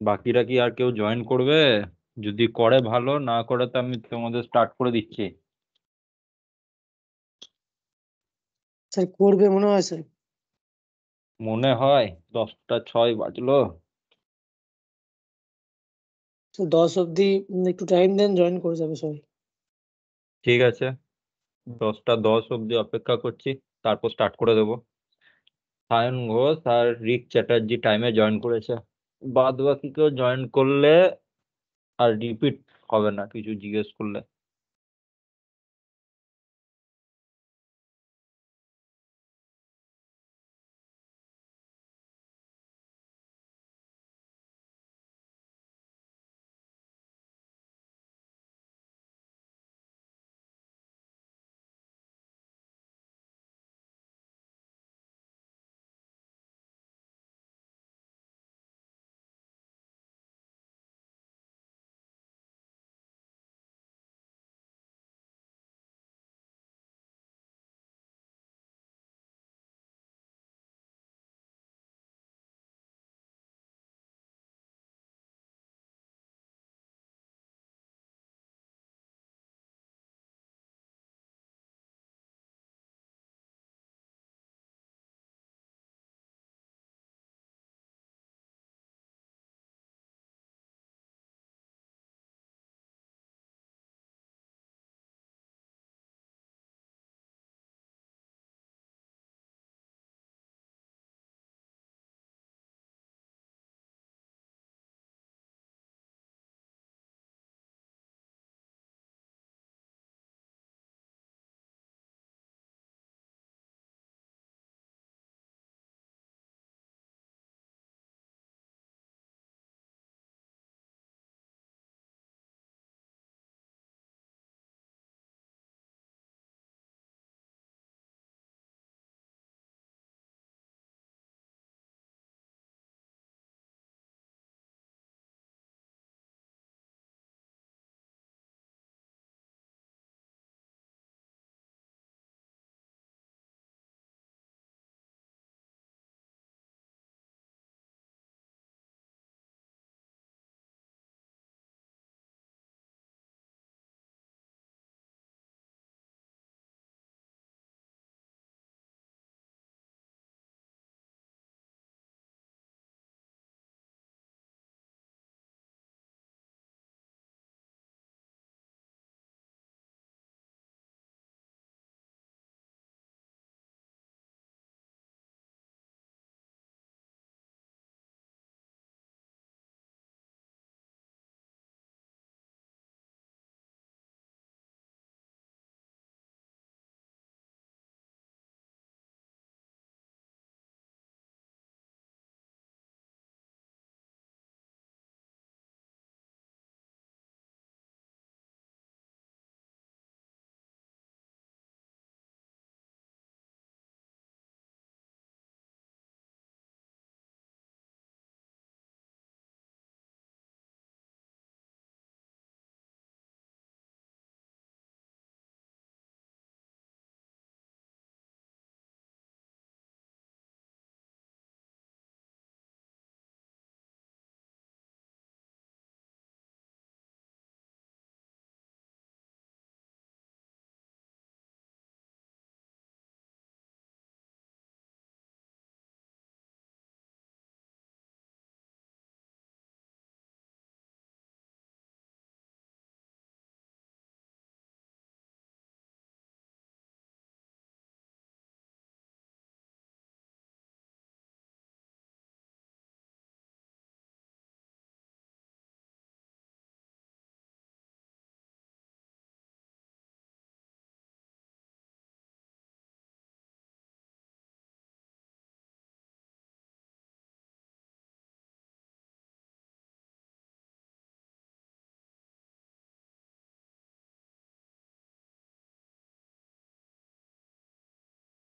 বাকিরা কি আর কেউ জয়েন করবে? যদি করে ভালো, না করে তো আমি তোমাদের স্টার্ট করে দিচ্ছি। স্যার করবে মনে হয় স্যার। মনে হয় 10টা 6 বাজলো। তো 10 অব্দি একটু টাইম দেন, জয়েন করে যাবে সবাই। ঠিক আছে, 10টা 10 অব্দি অপেক্ষা করছি, তারপর স্টার্ট করে দেবো। সায়ন ঘোষ আর রিক চ্যাটার্জি টাইমে জয়েন করেছে। বাদ বাকি কেউ জয়েন করলে আর রিপিট হবে না কিছু জিজ্ঞেস করলে।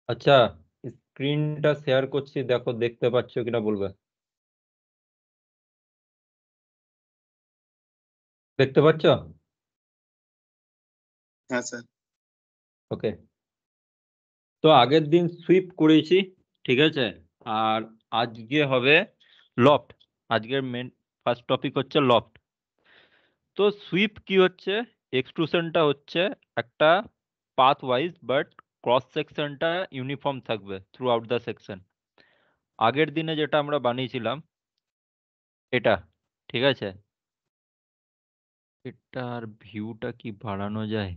আচ্ছা, স্ক্রিনটা শেয়ার করছি, দেখো দেখতে পাচ্ছ কিনা বলবে। দেখতে পাচ্ছ? হ্যাঁ স্যার। ওকে। তো আগের দিন সুইপ করেছি, ঠিক আছে। আর আজকে হবে লফট। আজকের মেন ফার্স্ট টপিক হচ্ছে লফট। তো সুইপ কি হচ্ছে, এক্সট্রুশনটা হচ্ছে একটা পাথ ওয়াইজ বাট ক্রস সেকশনটা ইউনিফর্ম থাকবে থ্রু আউট দ্য সেকশন। আগের দিনে যেটা আমরা বানিয়েছিলাম এটা, ঠিক আছে, এটার ভিউটা কি বাড়ানো যায়?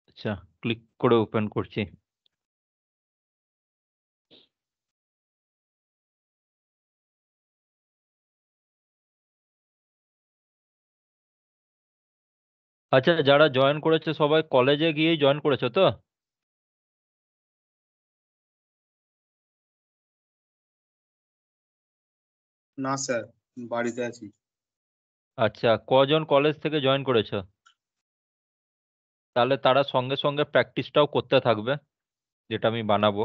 আচ্ছা, ক্লিক করে ওপেন করছি। আচ্ছা, যারা জয়েন করেছে সবাই কলেজে গিয়েই জয়েন করেছো তো? না স্যার, বাড়িতে আছি। আচ্ছা, কজন কলেজ থেকে জয়েন করেছো? তাহলে তারা সঙ্গে সঙ্গে প্র্যাকটিসটাও করতে থাকবে, যেটা আমি বানাবো।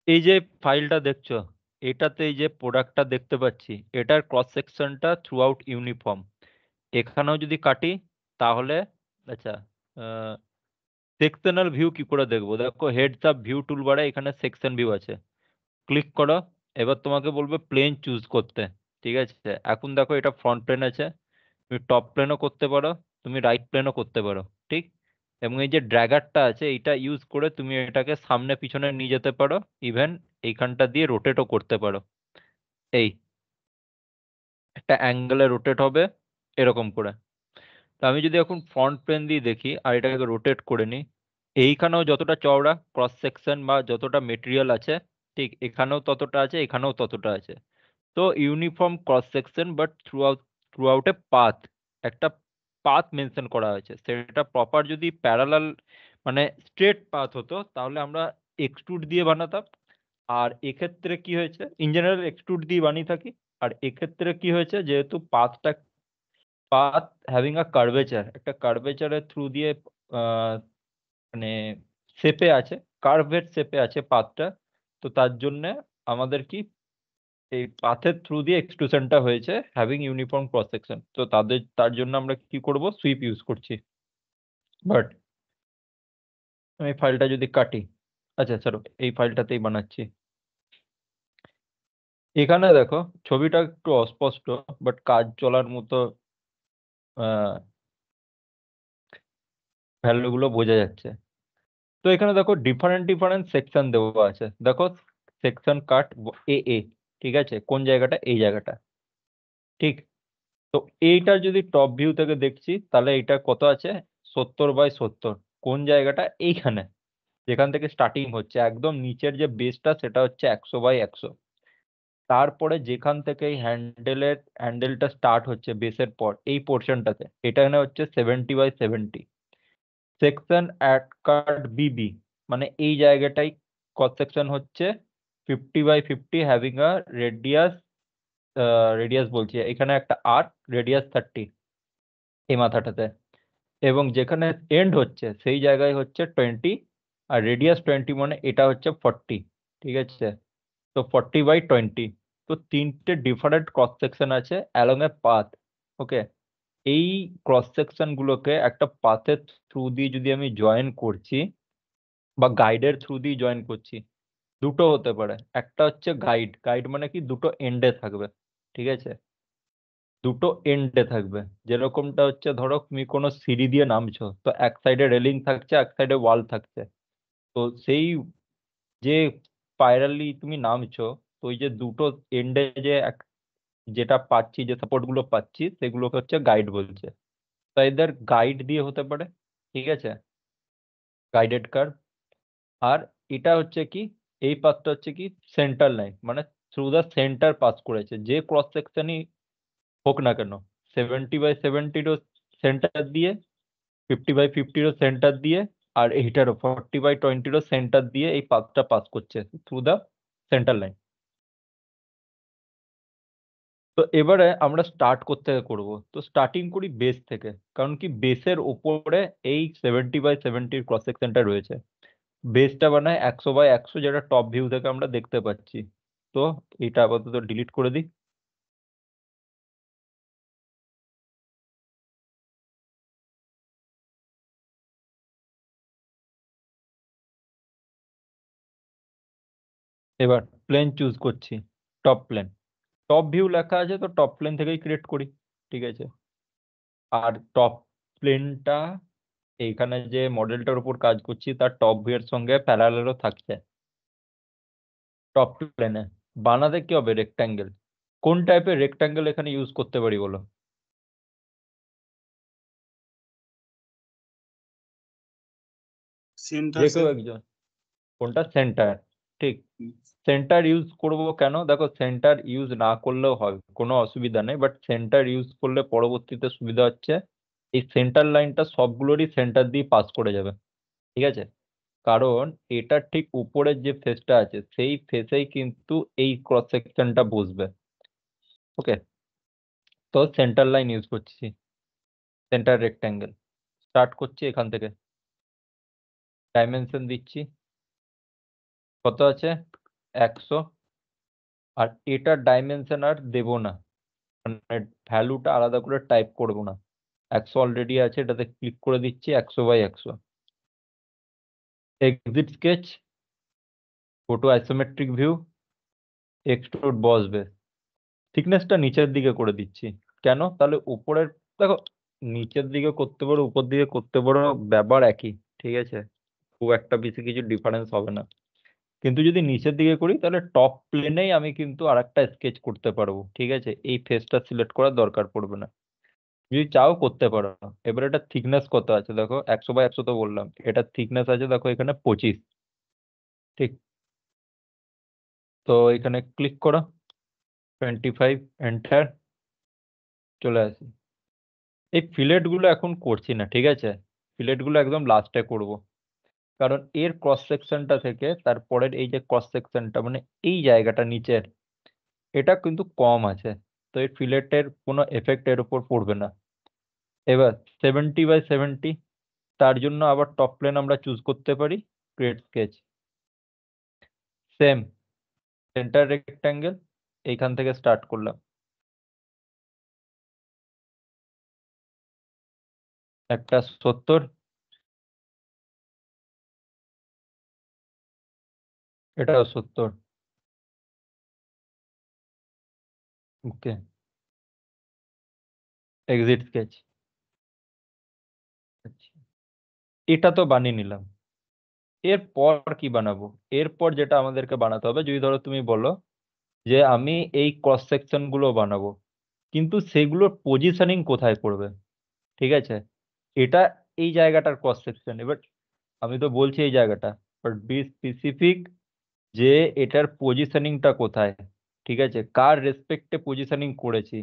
এই যে ফাইলটা দেখছো, এটাতে এই যে প্রোডাক্টটা দেখতে পাচ্ছি, এটার ক্রস সেকশনটা থ্রু আউট ইউনিফর্ম। এখানেও যদি কাটি তাহলে, আচ্ছা, সেকশনাল ভিউ কি করে দেখবো? দেখো হেডস আপ ভিউ টুলবারে এখানে সেকশন ভিউ আছে, ক্লিক করো। এবার তোমাকে বলবে প্লেন চুজ করতে, ঠিক আছে। এখন দেখো এটা ফ্রন্ট প্লেন আছে, তুমি টপ প্লেনও করতে পারো, তুমি রাইট প্লেনও করতে পারো, ঠিক। এবং এই যে ড্র্যাগারটা আছে এইটা ইউজ করে তুমি এটাকে সামনে পিছনে নিয়ে যেতে পারো, ইভেন এইখানটা দিয়ে রোটেটও করতে পারো। এই একটা অ্যাঙ্গেলে রোটেট হবে এরকম করে। তো আমি যদি এখন ফ্রন্ট প্লেন দিয়ে দেখি আর এটাকে রোটেট করে নিই, এইখানেও যতটা চওড়া ক্রস সেকশন বা যতটা মেটেরিয়াল আছে, ঠিক এখানেও ততটা আছে, এখানেও ততটা আছে। তো uniform cross section but through out A path, একটা পাথ মেনশন করা হয়েছে। সেটা প্রপার যদি প্যারালাল মানে স্ট্রেট পাথ হতো তাহলে আমরা এক্সট্রুড দিয়ে বানাতাম। আর এক্ষেত্রে কি হয়েছে, ইন জেনারেল এক্সট্রুড দিয়ে বানিয়ে থাকি। আর এক্ষেত্রে কি হয়েছে, যেহেতু পাথ হ্যাভিং আ কার্ভেচার, একটা কার্ভেচারের থ্রু দিয়ে আহ, মানে শেপে আছে, কার্ভের শেপে আছে পাথটা। তো তার জন্য আমাদের কি এই পাথের থ্রু দিয়ে এক্সট্রুশনটা হয়েছে হ্যাভিং ইউনিফর্ম ক্রস সেকশন। তো তার জন্য আমরা কি করব, সুইপ ইউজ করছি। বাট আমি ফাইলটা যদি কাটি, আচ্ছা চলো এই ফাইলটাতেই বানাচ্ছি। এখানে দেখো ছবিটা একটু অস্পষ্ট, বাট কাজ চলার মতো ভ্যালুগুলো বোঝা যাচ্ছে। তো এখানে দেখো ডিফারেন্ট ডিফারেন্ট সেকশন দেওয়া আছে, দেখো সেকশন কাট এ এ, ঠিক আছে, কোন জায়গাটা, এই জায়গাটা, ঠিক। তো এইটার যদি টপ ভিউ থেকে দেখছি তাহলে এটা কত আছে, 70/70। কোন জায়গাটা, এইখানে যেখান থেকে স্টার্টিং হচ্ছে একদম নিচের যে বেসটা সেটা হচ্ছে 100/100। তারপরে যেখান থেকে এই হ্যান্ডেলটা স্টার্ট হচ্ছে বেসের পর এই পোর্শনটাতে, এটা এখানে হচ্ছে 70/70। সেকশন অ্যাট কাট বিবি, মানে এই জায়গাটাই ক্রস সেকশন হচ্ছে 50/50, হ্যাভিং আ রেডিয়াস, রেডিয়াস বলছি এখানে একটা আর্ক, রেডিয়াস 30 এই মাথাটাতে। এবং যেখানে এন্ড হচ্ছে সেই জায়গায় হচ্ছে 20, আর রেডিয়াস 20 মানে এটা হচ্ছে 40, ঠিক আছে। তো 40/20। তো তিনটে ডিফারেন্ট ক্রস সেকশন আছে অ্যালং এ পাথ। ওকে, এই ক্রস সেকশন গুলোকে একটা পাথের থ্রু দিয়ে যদি আমি জয়েন করছি বা গাইডের থ্রু দিয়ে জয়েন করছি, দুটো হতে পারে। একটা হচ্ছে গাইড, গাইড মানে কি দুটো এন্ডে থাকবে, ঠিক আছে, দুটো এন্ডে থাকবে। যেরকমটা হচ্ছে ধরো তুমি কোনো সিঁড়ি দিয়ে নামছো, তো এক সাইডে রেলিং থাকছে, এক সাইডে ওয়াল থাকছে। তো সেই যে স্পাইরালি তুমি নামছো, তো ওই যে দুটো এন্ডে যে যেটা পাচ্ছি, যে সাপোর্ট গুলো পাচ্ছি, সেগুলোকে হচ্ছে গাইড বলছে। তো এদের গাইড দিয়ে হতে পারে, ঠিক আছে, গাইডেড কার্ভ। আর এটা হচ্ছে কি, এই পাথটা হচ্ছে কি সেন্টার লাইন, মানে থ্রু দা সেন্টার পাস করেছে যে ক্রস সেকশনই হোক না কেন, 70/70রও সেন্টার দিয়ে, 50/50রও সেন্টার দিয়ে, আর এইটারও 40/20রও সেন্টার দিয়ে এই পাথটা পাস করছে থ্রু দা সেন্টার লাইন। তো এবারে আমরা স্টার্ট করতে করব, তো স্টার্টিং করি বেস থেকে, কারণ কি বেসের ওপরে এই 70/70 ক্রস সেকশনটা রয়েছে। বেসটা বানায় 100/100, যেটা টপ ভিউ থেকে আমরা দেখতে পাচ্ছি। তো এটা আপাতত ডিলিট করে দিই। এবার প্লেন চুজ করছি, টপ প্লেন। টপ ভিউ লেখা আছে তো টপ প্লেন থেকেই ক্রিয়েট করি, ঠিক আছে। আর টপ প্লেনটা এইখানে যে মডেলটার উপর কাজ করছি তার টপ ভিউ এর সঙ্গে প্যারালালও থাকছে। টপ প্লেনে বানাতে কি হবে? রেক্ট্যাঙ্গেল। কোন টাইপের রেক্ট্যাঙ্গেল এখানে ইউজ করতে পারি বলো? সেন্টার যে কেউ স্যার। একজন। কোনটা? সেন্টার। ঠিক। সেন্টার ইউজ করব কেন? দেখো, সেন্টার ইউজ না করলেও হয়, কোনো অসুবিধা নেই, বাট সেন্টার ইউজ করলে পরবর্তীতে সুবিধা হচ্ছে এই সেন্টার লাইনটা সবগুলোরই সেন্টার দিয়ে পাস করে যাবে, ঠিক আছে। কারণ এটার ঠিক উপরের যে ফেসটা আছে সেই ফেসেই কিন্তু এই ক্রস সেকশনটা বসবে। ওকে, তো সেন্টার লাইন ইউজ করছি, সেন্টার রেক্ট্যাঙ্গেল। স্টার্ট করছি এখান থেকে, ডাইমেনশন দিচ্ছি, কত আছে? 100। আর এটার ডাইমেনশন আর দেব না, মানে ভ্যালুটা আলাদা করে টাইপ করব না। 100 অলরেডি আছে, এটাতে ক্লিক করে দিচ্ছি, 100/100। Exit sketch, photo isometric view, extrude boss base. থিকনেসটা নিচের দিকে করে দিচ্ছি। কেন? তাহলে উপরের, দেখো, নিচের দিকে করতে পারো উপর দিকে করতে পারো, ব্যাপার একই, ঠিক আছে। খুব একটা বেশি কিছু ডিফারেন্স হবে না। কিন্তু যদি নিচের দিকে করি তাহলে টপ প্লেনেই আমি কিন্তু আরেকটা স্কেচ করতে পারবো, ঠিক আছে। এই ফেসটা সিলেক্ট করার দরকার পড়বে না, যদি চাও করতে পারো। এবার এটা থিকনেস কত আছে দেখো, 100/100 তো বললাম, এটা থিকনেস আছে দেখো এখানে 25। ঠিক। তো এখানে ক্লিক করো, 25, এন্টার। চলে আসি। এই ফিলেট গুলো এখন করছি না, ঠিক আছে। ফিলেট গুলো একদম লাস্টে করব, কারণ এর ক্রস সেকশনটা থেকে তারপরের এই যে ক্রস সেকশনটা, মানে এই জায়গাটা নিচের, এটা কিন্তু কম আছে। তো এই ফিলেটের কোনো এফেক্ট এর উপর পড়বে না। এবার 70/70, তার জন্য আবার টপ প্লেন আমরা চুজ করতে পারি, create sketch. Same, centre rectangle, এইখান থেকে স্টার্ট করলাম। একটা 70, এটাও 70। ওকে, এক্সিট স্কেচ। এটা তো বানিয়ে নিলাম। এরপর কি বানাবো? এরপর যেটা আমাদেরকে বানাতে হবে, যদি ধরো তুমি বলো যে আমি এই ক্রস সেকশন গুলো বানাবো, কিন্তু সেগুলোর পজিশনিং কোথায় করবে, ঠিক আছে। এটা এই জায়গাটার ক্রস সেকশন, এবার আমি তো বলছি এই জায়গাটা, বাট বি স্পেসিফিক যে এটার পজিশনিংটা কোথায়, ঠিক আছে, কার রেসপেক্টে পজিশনিং করেছি।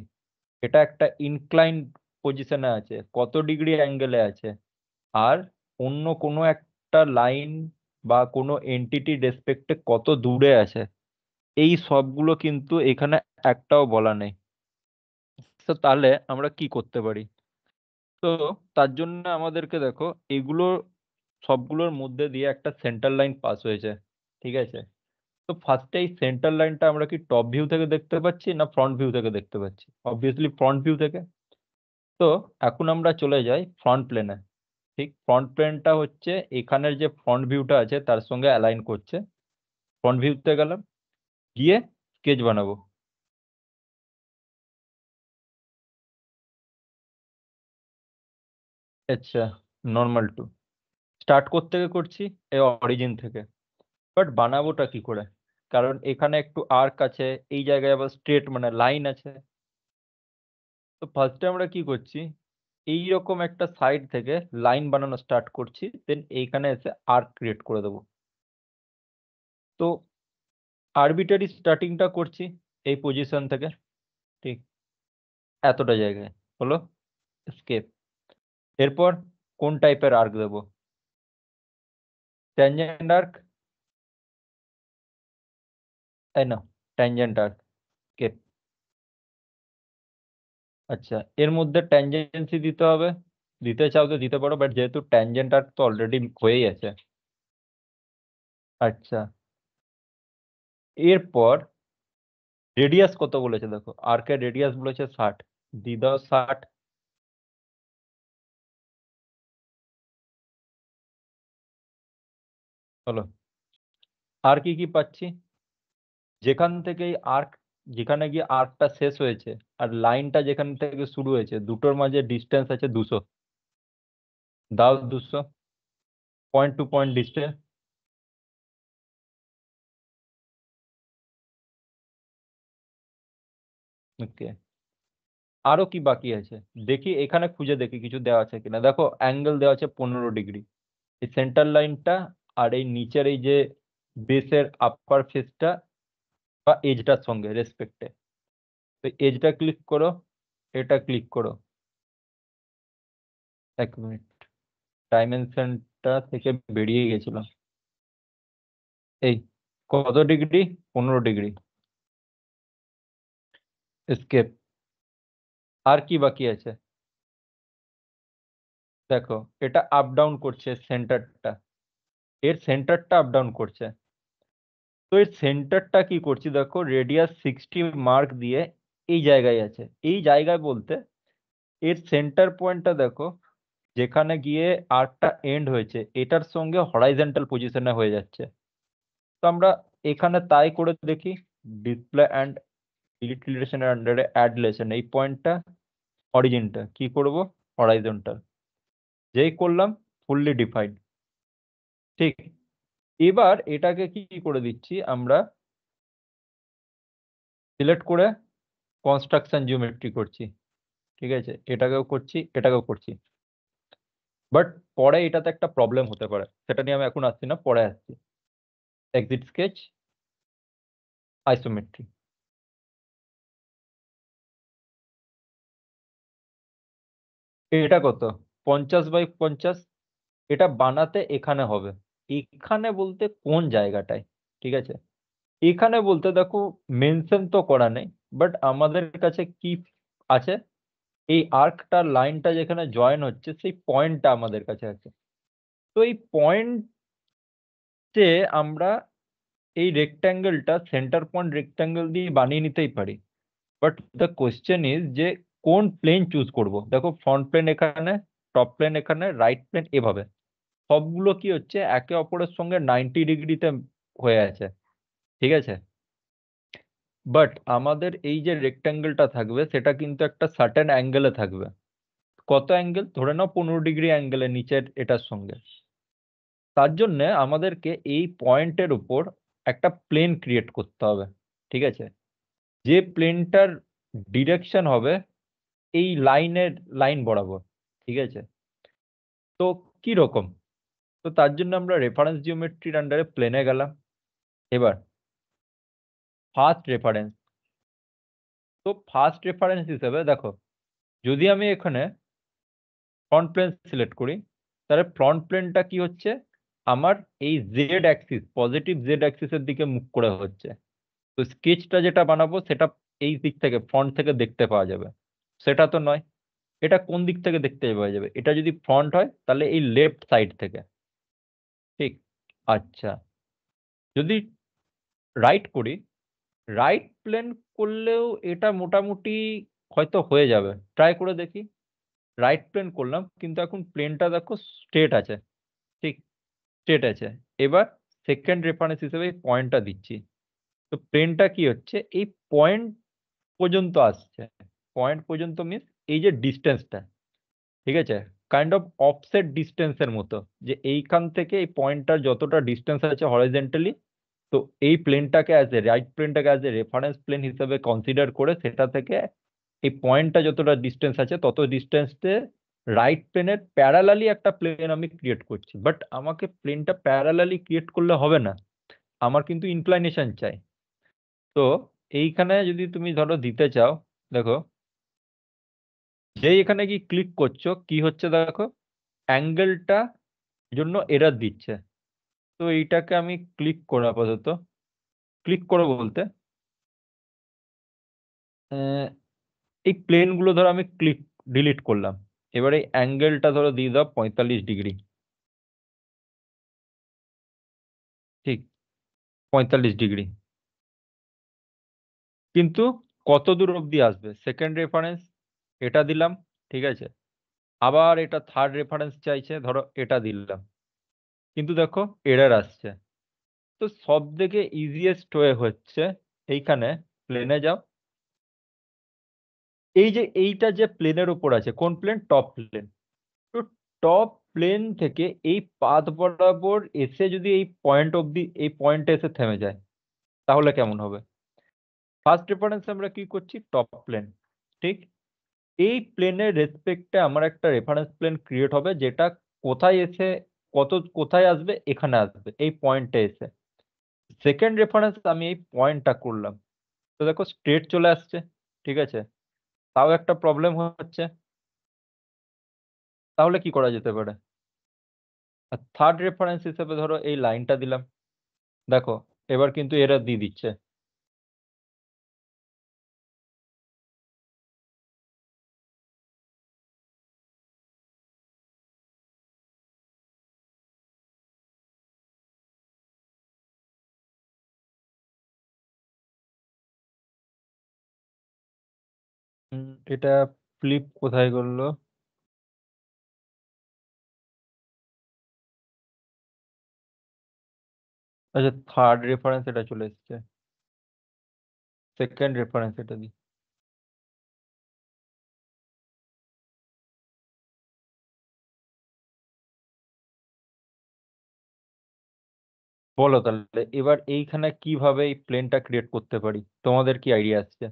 এটা একটা ইনক্লাইন পজিশনে আছে, কত ডিগ্রি অ্যাঙ্গেলে আছে, আর অন্য কোনো একটা লাইন বা কোনো এন্টিটি রেসপেক্টে কত দূরে আছে, এই সবগুলো কিন্তু এখানে একটাও বলা নেই। তো তাহলে আমরা কি করতে পারি? তো তার জন্য আমাদেরকে দেখো, এগুলো সবগুলোর মধ্যে দিয়ে একটা সেন্টার লাইন পাস হয়েছে, ঠিক আছে। তো ফার্স্টে এই সেন্টার লাইনটা আমরা কি টপ ভিউ থেকে দেখতে পাচ্ছি না ফ্রন্ট ভিউ থেকে দেখতে পাচ্ছি? অবভিয়াসলি ফ্রন্ট ভিউ থেকে। তো এখন আমরা চলে যাই ফ্রন্ট প্লেনে। ঠিক, ফ্রন্ট প্লেনটা হচ্ছে এখানের যে ফ্রন্ট ভিউটা আছে তার সঙ্গে অ্যালাইন করছে। ফ্রন্ট ভিউতে গেলাম, গিয়ে স্কেচ বানাবো। আচ্ছা, নর্মাল টু। স্টার্ট করতে করছি এই অরিজিন থেকে, বাট বানাবোটা কি করে? কারণ এখানে একটু আর্ক আছে, এই জায়গায় আবার স্ট্রেট মানে লাইন আছে। তো ফার্স্টে আমরা কি করছি, এইরকম একটা সাইড থেকে লাইন বানানো স্টার্ট করছি, দেন এইখানে এসে আর্ক ক্রিয়েট করে দেবো। তো আরবিটারি স্টার্টিংটা করছি এই পজিশন থেকে, ঠিক, এতটা জায়গায় হলো স্কেপ। এরপর কোন টাইপের আর্ক দেবো? ট্যানজেন্ট আর্ক, তাই না? Tangent arc, escape. আচ্ছা, এর মধ্যে ট্যানজেন্সি দিতে হবে, দিতে চাও তো দিতে পারো, বাট যেহেতু ট্যানজেন্ট আর তো অলরেডি হয়েই আছে। আচ্ছা, এরপর রেডিয়াস কত বলেছে দেখো, আর্কের রেডিয়াস বলেছে 60, দিয়ে দাও 60। চলো, আর কি কি পাচ্ছি, যেখান থেকে আর্ক, যেখানে গিয়ে আর্কটা শেষ হয়েছে আর লাইনটা যেখান থেকে শুরু হয়েছে, দুটোর মাঝে ডিস্টেন্স আছে 200, দাও 200, পয়েন্ট টু পয়েন্ট ডিস্টেন্স। ওকে, আরো কি বাকি আছে দেখি, এখানে খুঁজে দেখি কিছু দেওয়া আছে কিনা। দেখো অ্যাঙ্গেল দেওয়া আছে 15 ডিগ্রি, এই সেন্টার লাইনটা আর এই নিচের এই যে বেসের আপার ফেসটা বা এজটার সঙ্গে রেসপেক্টে, তো এজটা ক্লিক করো, এটা ক্লিক করো। এক মিনিট, ডাইমেনশনটা থেকে বেরিয়ে গেছিলাম। এই কত ডিগ্রি, 15 ডিগ্রি, এসকেপ। আর কি বাকি আছে দেখো, এটা আপ ডাউন করছে সেন্টারটা, এর সেন্টারটা আপ ডাউন করছে। তো এর সেন্টারটা কি করছি দেখো, রেডিয়াস 60 মার্ক দিয়ে এই জায়গায় আছে, এই জায়গায় বলতে এর সেন্টার পয়েন্টটা দেখো, যেখানে গিয়ে আর্কটা এন্ড হয়েছে এটার সঙ্গে হরাইজন্টাল পজিশনে হয়ে যাচ্ছে। তো আমরা এখানে তাই করে দেখি, ডিসপ্লে অ্যান্ড ডিলিট রিলেশনের আন্ডারে অ্যাড রিলেশন, এই পয়েন্টটা অরিজিনটা কি করব, হরাইজন্টাল, যেই করলাম ফুললি ডিফাইন্ড। ঠিক, এবার এটাকে কি করে দিচ্ছি আমরা, সিলেক্ট করে কনস্ট্রাকশন জিওমেট্রি করছি। ঠিক আছে, এটাকেও করছি, এটাকেও করছি, বাট পরে এটাতে একটা প্রবলেম হতে পারে, সেটা নিয়ে আমি এখন আসছি না, পরে আসছি। Exit sketch, isometry. এটা কত, 50 বাই 50, এটা বানাতে এখানে হবে, এখানে বলতে কোন জায়গাটায়, ঠিক আছে, এখানে বলতে দেখো মেনশন তো করা নেই, বাট আমাদের কাছে কি আছে, এই আর্কটার লাইনটা যেখানে জয়েন হচ্ছে সেই পয়েন্টটা আমাদের কাছে আছে। তো এই পয়েন্টে আমরা এই রেক্ট্যাঙ্গেলটা সেন্টার পয়েন্ট রেক্ট্যাঙ্গেল দিয়ে বানিয়ে নিতেই পারি, বাট দ্য কোয়েশ্চেন ইজ যে কোন প্লেন চুজ করব। দেখো ফ্রন্ট প্লেন এখানে, টপ প্লেন এখানে, রাইট প্লেন এভাবে, সবগুলো কি হচ্ছে একে অপরের সঙ্গে 90 ডিগ্রিতে হয়ে আছে। ঠিক আছে, বাট আমাদের এই যে রেক্ট্যাঙ্গেলটা থাকবে সেটা কিন্তু একটা সার্টেন অ্যাঙ্গেলে থাকবে। কত অ্যাঙ্গেল, ধরে নাও 15 ডিগ্রি অ্যাঙ্গেলে নিচের এটার সঙ্গে। তার জন্য আমাদেরকে এই পয়েন্টের উপর একটা প্লেন ক্রিয়েট করতে হবে। ঠিক আছে, যে প্লেনটার ডিরেকশন হবে এই লাইনের, লাইন বরাবর। ঠিক আছে, তো কি রকম, তো তার জন্য আমরা রেফারেন্স জিওমেট্রির আন্ডারে প্লেনে গেলাম। এবার ফার্স্ট রেফারেন্স, তো ফার্স্ট রেফারেন্স হিসেবে দেখো, যদি আমি এখানে ফ্রন্ট প্লেন সিলেক্ট করি, তাহলে ফ্রন্ট প্লেনটা কি হচ্ছে আমার এই জেড অ্যাক্সিস, পজিটিভ জেড অ্যাক্সিসের দিকে মুখ করে হচ্ছে। তো স্কেচটা যেটা বানাবো সেটা এই দিক থেকে ফ্রন্ট থেকে দেখতে পাওয়া যাবে, সেটা তো নয়। এটা কোন দিক থেকে দেখতে পাওয়া যাবে, এটা যদি ফ্রন্ট হয় তাহলে এই লেফট সাইড থেকে। ঠিক, আচ্ছা, যদি রাইট করি, রাইট প্লেন করলেও এটা মোটামুটি হয়তো হয়ে যাবে, ট্রাই করে দেখি। রাইট প্লেন করলাম কিন্তু এখন প্লেনটা দেখো স্ট্রেট আছে। ঠিক, স্ট্রেট আছে। এবার সেকেন্ড রেফারেন্স হিসেবে এই পয়েন্টটা দিচ্ছি, তো প্লেনটা কি হচ্ছে এই পয়েন্ট পর্যন্ত আসছে। পয়েন্ট পর্যন্ত মিন্স এই যে ডিস্টেন্সটা, ঠিক আছে, কাইন্ড অফ অফসেট ডিস্টেন্সের মতো, যে এইখান থেকে এই পয়েন্টটার যতটা ডিস্টেন্স আছে হরাইজন্টালি, তো এই প্লেনটাকে অ্যাজ এ রাইট প্লেনটাকে অ্যাজ এ রেফারেন্স প্লেন হিসেবে কনসিডার করে সেটা থেকে এই পয়েন্টটা যতটা ডিস্টেন্স আছে তত ডিস্টেন্সে রাইট প্লেনের প্যারালালি একটা প্লেন আমি ক্রিয়েট করছি। বাট আমাকে প্লেনটা প্যারালালি ক্রিয়েট করলে হবে না, আমার কিন্তু ইনক্লাইনেশন চাই। তো এইখানে যদি তুমি ধরো দিতে চাও, দেখো যেই এখানে কি ক্লিক করছো কি হচ্ছে দেখো, অ্যাঙ্গেলটা জন্য এরর দিচ্ছে। তো এইটাকে আমি ক্লিক করে আপাতত, ক্লিক করে বলতে এই প্লেনগুলো ধরো আমি ডিলিট করলাম। এবারে অ্যাঙ্গেলটা ধরো দিয়ে দাও 45 ডিগ্রি। ঠিক, 45 ডিগ্রি। কিন্তু কত দূর অবধি আসবে? সেকেন্ড রেফারেন্স এটা দিলাম, ঠিক আছে। আবার এটা থার্ড রেফারেন্স চাইছে, ধরো এটা দিলাম, কিন্তু দেখো এরর আসছে। তো সব থেকে ইজিয়েস্ট ওয়ে হচ্ছে এইখানে প্লেনে যাও। এই যে এইটা যে প্লেনের উপর আছে, কোন প্লেন? Top plane. তো টপ প্লেন থেকে এই পাথ বরাবর এসে যদি এই পয়েন্ট অবধি, এই পয়েন্টে এসে থেমে যায়, তাহলে কেমন হবে? ফার্স্ট রেফারেন্স আমরা কি করছি? Top plane. ঠিক, এই প্লেনের রেসপেক্টে আমার একটা রেফারেন্স প্লেন ক্রিয়েট হবে, যেটা কোথায় এসে কোথায় আসবে? এখানে আসবে, এই পয়েন্টে এসে। সেকেন্ড রেফারেন্স আমি এই পয়েন্টটা করলাম, তো দেখো স্ট্রেট চলে আসছে। ঠিক আছে, তাও একটা প্রবলেম হচ্ছে। তাহলে কি করা যেতে পারে? আর থার্ড রেফারেন্স হিসেবে ধরো এই লাইনটা দিলাম, দেখো এবার কিন্তু এরা দিয়ে দিচ্ছে। এটা ফ্লিপ কোথায় করলো? আচ্ছা, থার্ড রেফারেন্স এটা চলে এসছে, সেকেন্ড রেফারেন্স এটা দিই। বলো তাহলে এবার এইখানে কিভাবে এই প্লেনটা ক্রিয়েট করতে পারি? তোমাদের কি আইডিয়া আসছে?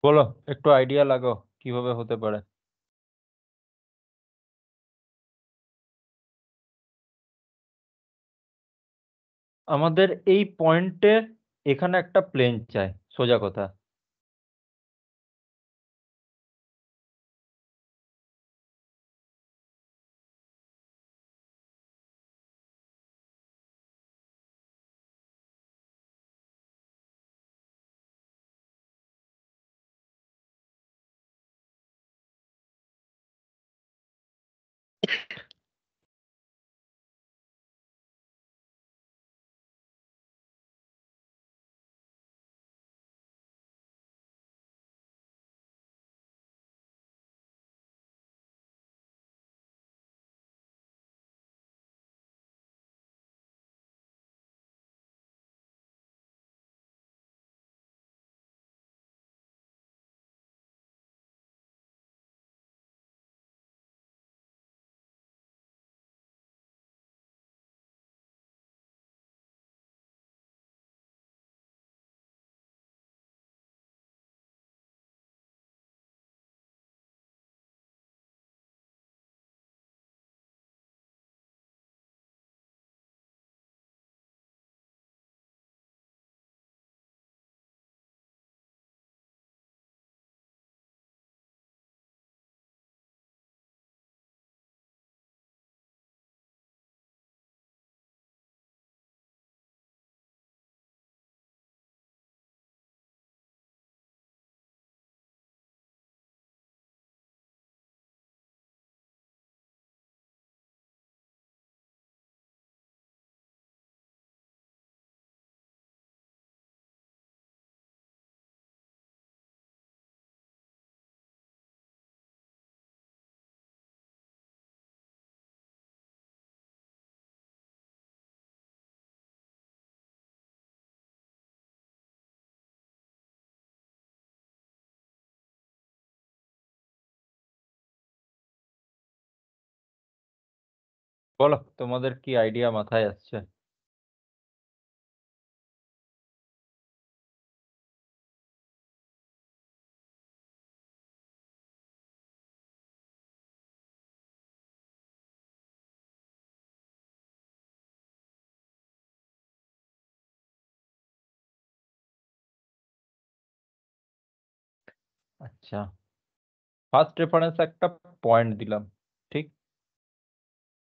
বলো, একটু আইডিয়া লাগাও কিভাবে হতে পারে। আমাদের এই পয়েন্টে এখানে একটা প্লেন চাই, সোজা কথা। বলো তোমাদের কি আইডিয়া মাথায় আসছে? আচ্ছা, ফার্স্ট রেফারেন্স একটা পয়েন্ট দিলাম, ঠিক।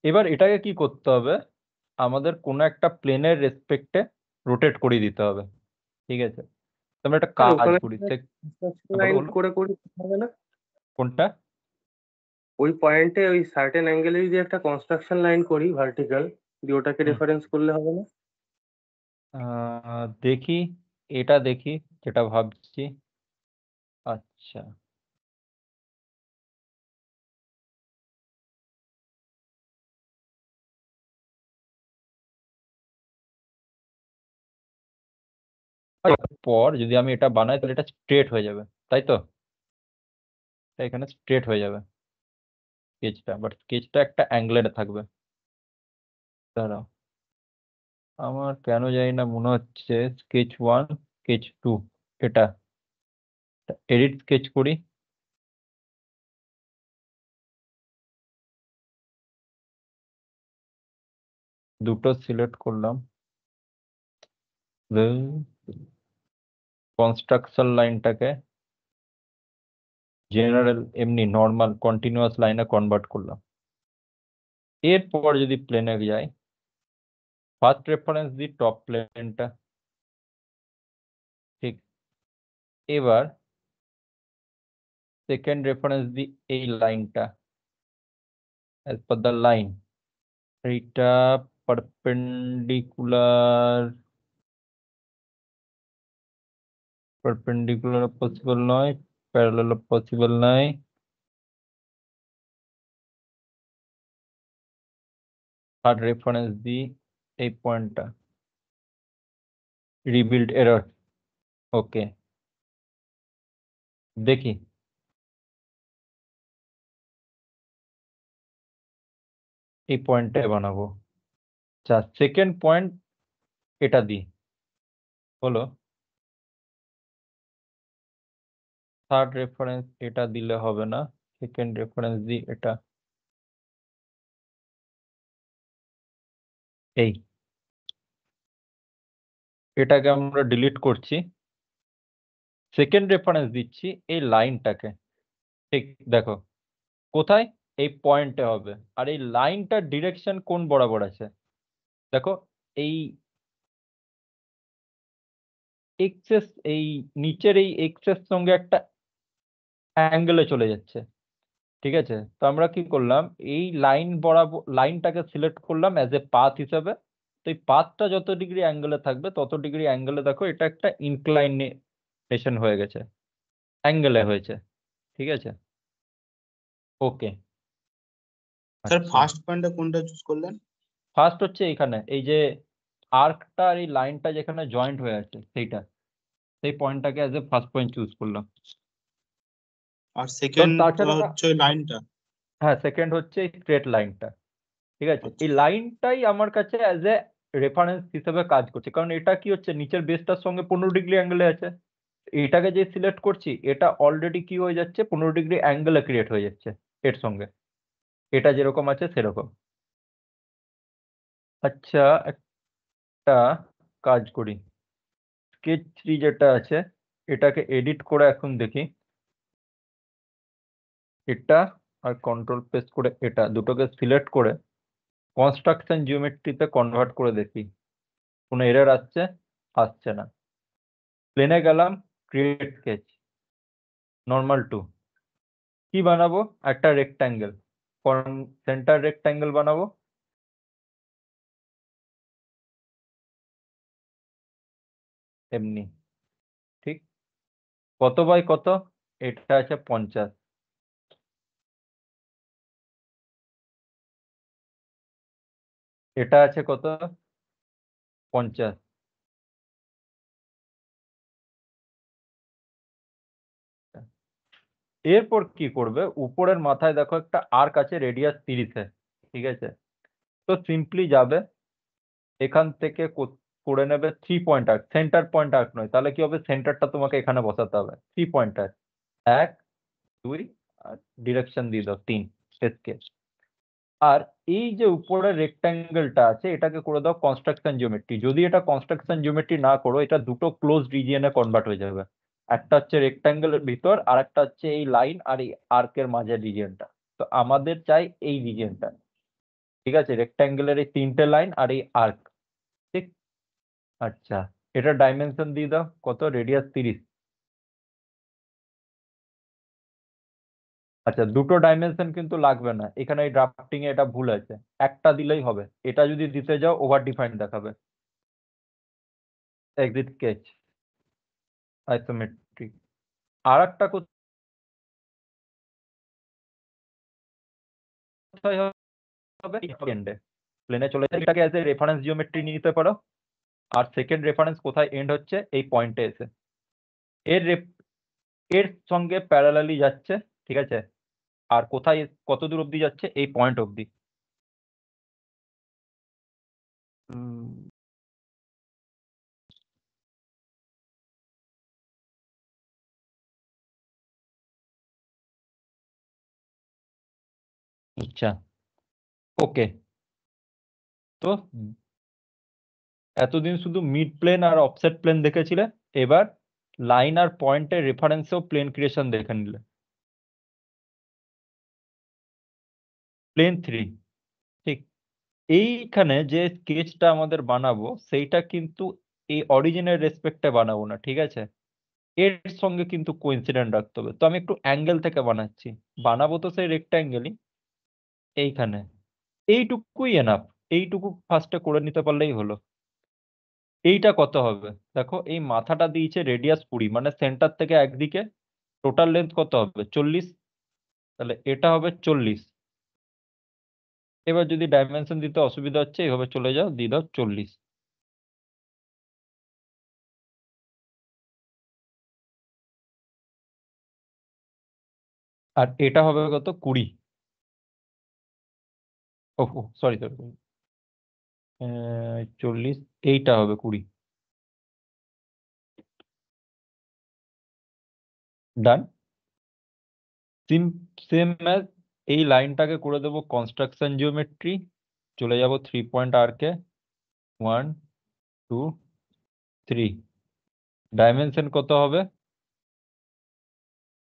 এবার এটাকে কি করতে হবে, আমাদের কোনো একটা প্লেনের রেসপেক্টে রোটেট করে দিতে হবে, ঠিক আছে। তো আমরা একটা স্যার কাজ ওখানে করি বলো লাইন বলো করে করে হবে না? কোনটা? ওই পয়েন্টে ওই সার্টেন অ্যাঙ্গেলে যদি একটা কনস্ট্রাকশন লাইন করি ভার্টিক্যাল, দিয়ে ওটাকে হুম, রেফারেন্স করলে হবে না? দেখি, এটা দেখি যেটা ভাবছি। আচ্ছা, পর যদি আমি এটা বানাই তাহলে এটা স্ট্রেট হয়ে যাবে, তাই তো? এটা এখানে স্ট্রেট হয়ে যাবে স্কেচটা, বাট স্কেচটা একটা অ্যাঙ্গেলে থাকবে। দাঁড়াও, আমার কেন জানি না মনে হচ্ছে স্কেচ 1 স্কেচ 2 এটা এডিট স্কেচ করি। দুটো সিলেক্ট করলাম, কনস্ট্রাকশন লাইনটাকে জেনারেল এমনি নর্মাল কন্টিনিউয়াস লাইনে কনভার্ট করলাম। এরপর যদি প্লেনে যাই, ফার্স্ট রেফারেন্স দি টপ প্লেনটা, ঠিক। এবার সেকেন্ড রেফারেন্স দি এই লাইনটা, অ্যাজ পার দ্য লাইন এইটা পারপেন্ডিকুলার, পারপেন্ডিকুলার পসিবল নয়, প্যারালাল পসিবল নয়। থার্ড রেফারেন্স দি এই পয়েন্টটা, রিবিল্ড এরর, ওকে। দেখি, এই পয়েন্টটাই বানাবো। আচ্ছা, সেকেন্ড পয়েন্ট এটা দিই, হলো। থার্ড রেফারেন্স এটা দিলে হবে না, সেকেন্ড রেফারেন্স দিই এটা, এই এটাকে আমরা ডিলিট করছি, সেকেন্ড রেফারেন্স দিচ্ছি এই লাইনটাকে, ঠিক। দেখো কোথায়, এই পয়েন্টে হবে। আর এই লাইনটার ডিরেকশন কোন বরাবর আছে, দেখো এই এক্সেস, এই নিচের এই এক্সেস সঙ্গে একটা অ্যাঙ্গেলে চলে যাচ্ছে, ঠিক আছে। তো আমরা কি করলাম, এই লাইন বরাবর লাইনটাকে সিলেক্ট করলাম অ্যাজ এ পাথ হিসাবে। তো এই পাথটা যত ডিগ্রি অ্যাঙ্গেলে থাকবে তত ডিগ্রি অ্যাঙ্গেলে, দেখো এটা একটা ইনক্লাইনেশন হয়ে গেছে, অ্যাঙ্গেলে হয়েছে, ঠিক আছে। ওকে, স্যার আচ্ছা। ফার্স্ট পয়েন্টটা কোনটা চুজ করলেন? ফার্স্ট হচ্ছে এইখানে এই যে আর্কটা আর এই লাইনটা যেখানে জয়েন্ট হয়ে আছে সেইটা, সেই পয়েন্টটাকে as a first point choose করলাম। আর কারণ সেকেন্ড তাছাড়া, হচ্ছে ওই লাইনটা। হ্যাঁ সেকেন্ড হচ্ছে এই স্ট্রেট লাইনটা, ঠিক আছে। আচ্ছা। এই লাইনটাই আমার কাছে অ্যাজ এ রেফারেন্স হিসেবে কাজ করছে, কারণ এটা কি হচ্ছে নিচের বেসটার সঙ্গে 15 ডিগ্রি অ্যাঙ্গেলে আছে। এটাকে যে সিলেক্ট করছি এটা অলরেডি কি হয়ে যাচ্ছে, 15 ডিগ্রি অ্যাঙ্গেলে ক্রিয়েট হয়ে যাচ্ছে এর সঙ্গে, এটা যেরকম আছে সেরকম। আচ্ছা, একটা কাজ করি, স্কেচ 3 যেটা আছে এটাকে এডিট করে এখন দেখি, এটা আর কন্ট্রোল প্রেস করে এটা দুটোকে সিলেক্ট করে কনস্ট্রাকশন জিওমেট্রিতে কনভার্ট করে দেখি কোনো এরর আসছে, আসছে না। প্লেনে গেলাম, ক্রিয়েট স্কেচ, নর্মাল টু, কি বানাবো, একটা রেক্টাঙ্গেল, সেন্টার রেক্টাঙ্গেল বানাবো, এমনি, ঠিক। কত বাই কত, এটা আছে 50, এটা আছে কত, 50। এরপর কি করবে, উপরের মাথায় দেখো একটা আর্ক আছে রেডিয়াস 30-এ, ঠিক আছে। তো সিম্পলি যাবে এখান থেকে করে নেবে 3 point arc, center point arc নয়, তাহলে কি হবে, সেন্টারটা তোমাকে এখানে বসাতে হবে। 3 পয়েন্ট আর্ক, 1 2, আর ডিরেকশন দিয়ে দাও 3, স্কেচ। আর এই যে উপরের রেক্ট্যাঙ্গেলটা আছে এটাকে করে দাও কনস্ট্রাকশন জিওমেট্রি। যদি এটা কনস্ট্রাকশন জিওমেট্রি না করো, এটা দুটো ক্লোজ রিজিয়নে কনভার্ট হয়ে যাবে। একটা হচ্ছে রেক্ট্যাঙ্গেলের ভিতর, আর একটা হচ্ছে এই লাইন আর এই আর্কের মাঝের রিজিয়নটা। তো আমাদের চাই এই রিজিয়নটা, ঠিক আছে, রেক্ট্যাঙ্গেলের এই 3টে লাইন আর এই আর্ক, ঠিক। আচ্ছা, এটা ডাইমেনশন দিয়ে দাও, কত, রেডিয়াস 30। আচ্ছা, দুটো ডাইমেনশন কিন্তু লাগবে না, এখানে এই ড্রাফটিং এ এটা ভুল আছে, একটা দিলেই হবে। এটা যদি দিতে যাও ওভার ডিফাইন্ড দেখাবে। Exit sketch, isometric. আর একটা কোথায় হবে, এন্ডে, প্লেনে চলে যায়, এটাকে অ্যাজ এ রেফারেন্স জিওমেট্রি নিতে পারো। আর সেকেন্ড রেফারেন্স কোথায় এন্ড হচ্ছে, এই পয়েন্টে এসে এর এর সঙ্গে প্যারালালি যাচ্ছে, ঠিক আছে। আর কোথায় কত দূর অব্দি যাচ্ছে, এই পয়েন্ট অব্দি। আচ্ছা, ওকে। তো এতদিন শুধু মিড প্লেন আর অফসেট প্লেন দেখেছিলে, এবার লাইন আর পয়েন্টের রেফারেন্সেও প্লেন ক্রিয়েশন দেখে নিলে। প্লেন 3, ঠিক। এইখানে যে স্কেচটা আমাদের বানাবো সেইটা কিন্তু এই অরিজিনের রেসপেক্টে বানাবো না, ঠিক আছে। এর সঙ্গে কিন্তু কোইন্সিডেন্ট রাখতে হবে। তো আমি একটু অ্যাঙ্গেল থেকে বানাচ্ছি, বানাবো তো সেই রেক্ট্যাঙ্গেলই। এইখানে এইটুকুই এনাফ, এইটুকু ফার্স্টে করে নিতে পারলেই হলো। এইটা কত হবে, দেখো এই মাথাটা দিয়েছে রেডিয়াস 20, মানে সেন্টার থেকে একদিকে টোটাল লেন্থ কত হবে, 40। তাহলে এটা হবে 40। এবার যদি ডাইমেনশন দিতে অসুবিধা হচ্ছে, এইভাবে চলে যাও, দিয়ে দাও 40। আর এটা হবে কত, 20। ও, সরি সরি, 40, এইটা হবে 20। ডান। সেম ম্যাথ, এই লাইনটাকে করে দেবো কনস্ট্রাকশন জিওমেট্রি। চলে যাব 3 পয়েন্ট আর্কে, 1 2 3। ডাইমেনশন কত হবে,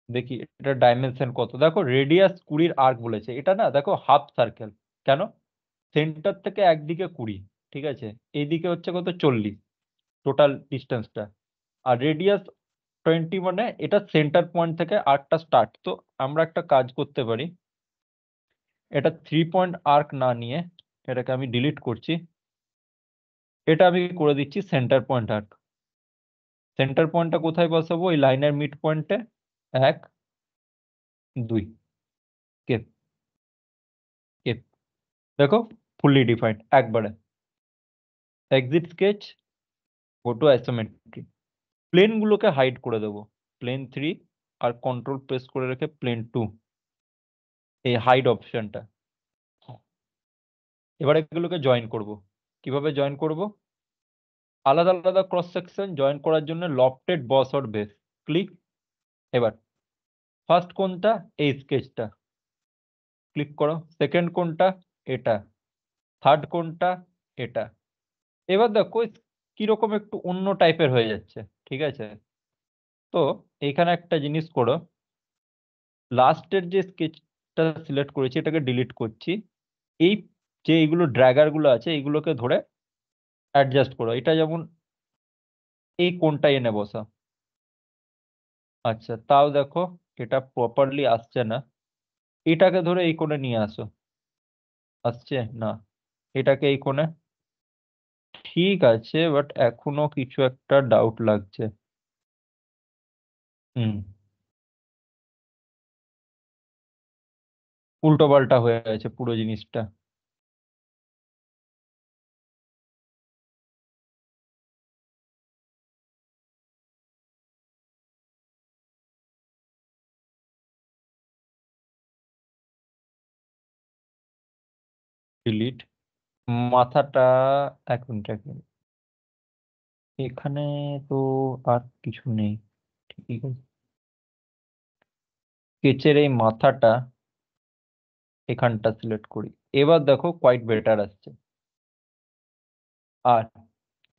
দেখি এটা ডাইমেনশন কত। দেখো রেডিয়াস 20 আর্ক বলেছে, এটা না দেখো হাফ সার্কেল। কেন, সেন্টার থেকে একদিকে 20, ঠিক আছে, এইদিকে হচ্ছে কত, 40 টোটাল ডিস্টেন্সটা। আর রেডিয়াস 20, মানে এটা সেন্টার পয়েন্ট থেকে আর্কটা স্টার্ট। তো আমরা একটা কাজ করতে পারি, এটা 3 পয়েন্ট আর্ক না নিয়ে এটাকে আমি ডিলিট করছি, এটা আমি করে দিচ্ছি সেন্টার পয়েন্ট আর্ক। সেন্টার পয়েন্টটা কোথায় বসাবো, এই লাইনের মিড পয়েন্টে, 1 2, কেপ কেপ। দেখো ফুললি ডিফাইন্ড একবারে। Exit sketch, go to isometry. Plane গুলোকে হাইড করে দেবো, প্লেন 3, আর কন্ট্রোল প্রেস করে রেখে প্লেন 2, এই হাইড অপশনটা। এবার এগুলোকে জয়েন করব। কিভাবে জয়েন করব, আলাদা আলাদা ক্রস সেকশন জয়েন করার জন্য lofted boss or base, click. এবার ফার্স্ট কোনটা, এই স্কেচটা, ক্লিক করো। সেকেন্ড কোনটা, এটা। থার্ড কোনটা, এটা। এবার দেখো কিরকম একটু অন্য টাইপের হয়ে যাচ্ছে, ঠিক আছে। তো এইখানে একটা জিনিস করো, লাস্টের যে স্কেচটা সিলেক্ট করেছি এটাকে ডিলিট করছি। এই যে এইগুলো ড্র্যাগার গুলো আছে এইগুলোকে ধরে অ্যাডজাস্ট করো, এটা যেমন এই কোনটাই এনে বসা। আচ্ছা, তাও দেখো এটা প্রপারলি আসছে না, এটাকে ধরে এই কোণে নিয়ে আসো, আসছে না, এটাকে এই কোণে, ঠিক আছে, বাট এখনো কিছু একটা ডাউট লাগছে। হুম, উল্টো পাল্টা হয়ে গেছে পুরো জিনিসটা। ডিলিট, মাথাটা এক মিনিট এক মিনিট, এখানে তো আর কিছু নেই, ঠিক আছে। স্কেচের এই মাথাটা এখানটা সিলেক্ট করি, এবার দেখো কোয়াইট বেটার আসছে। আর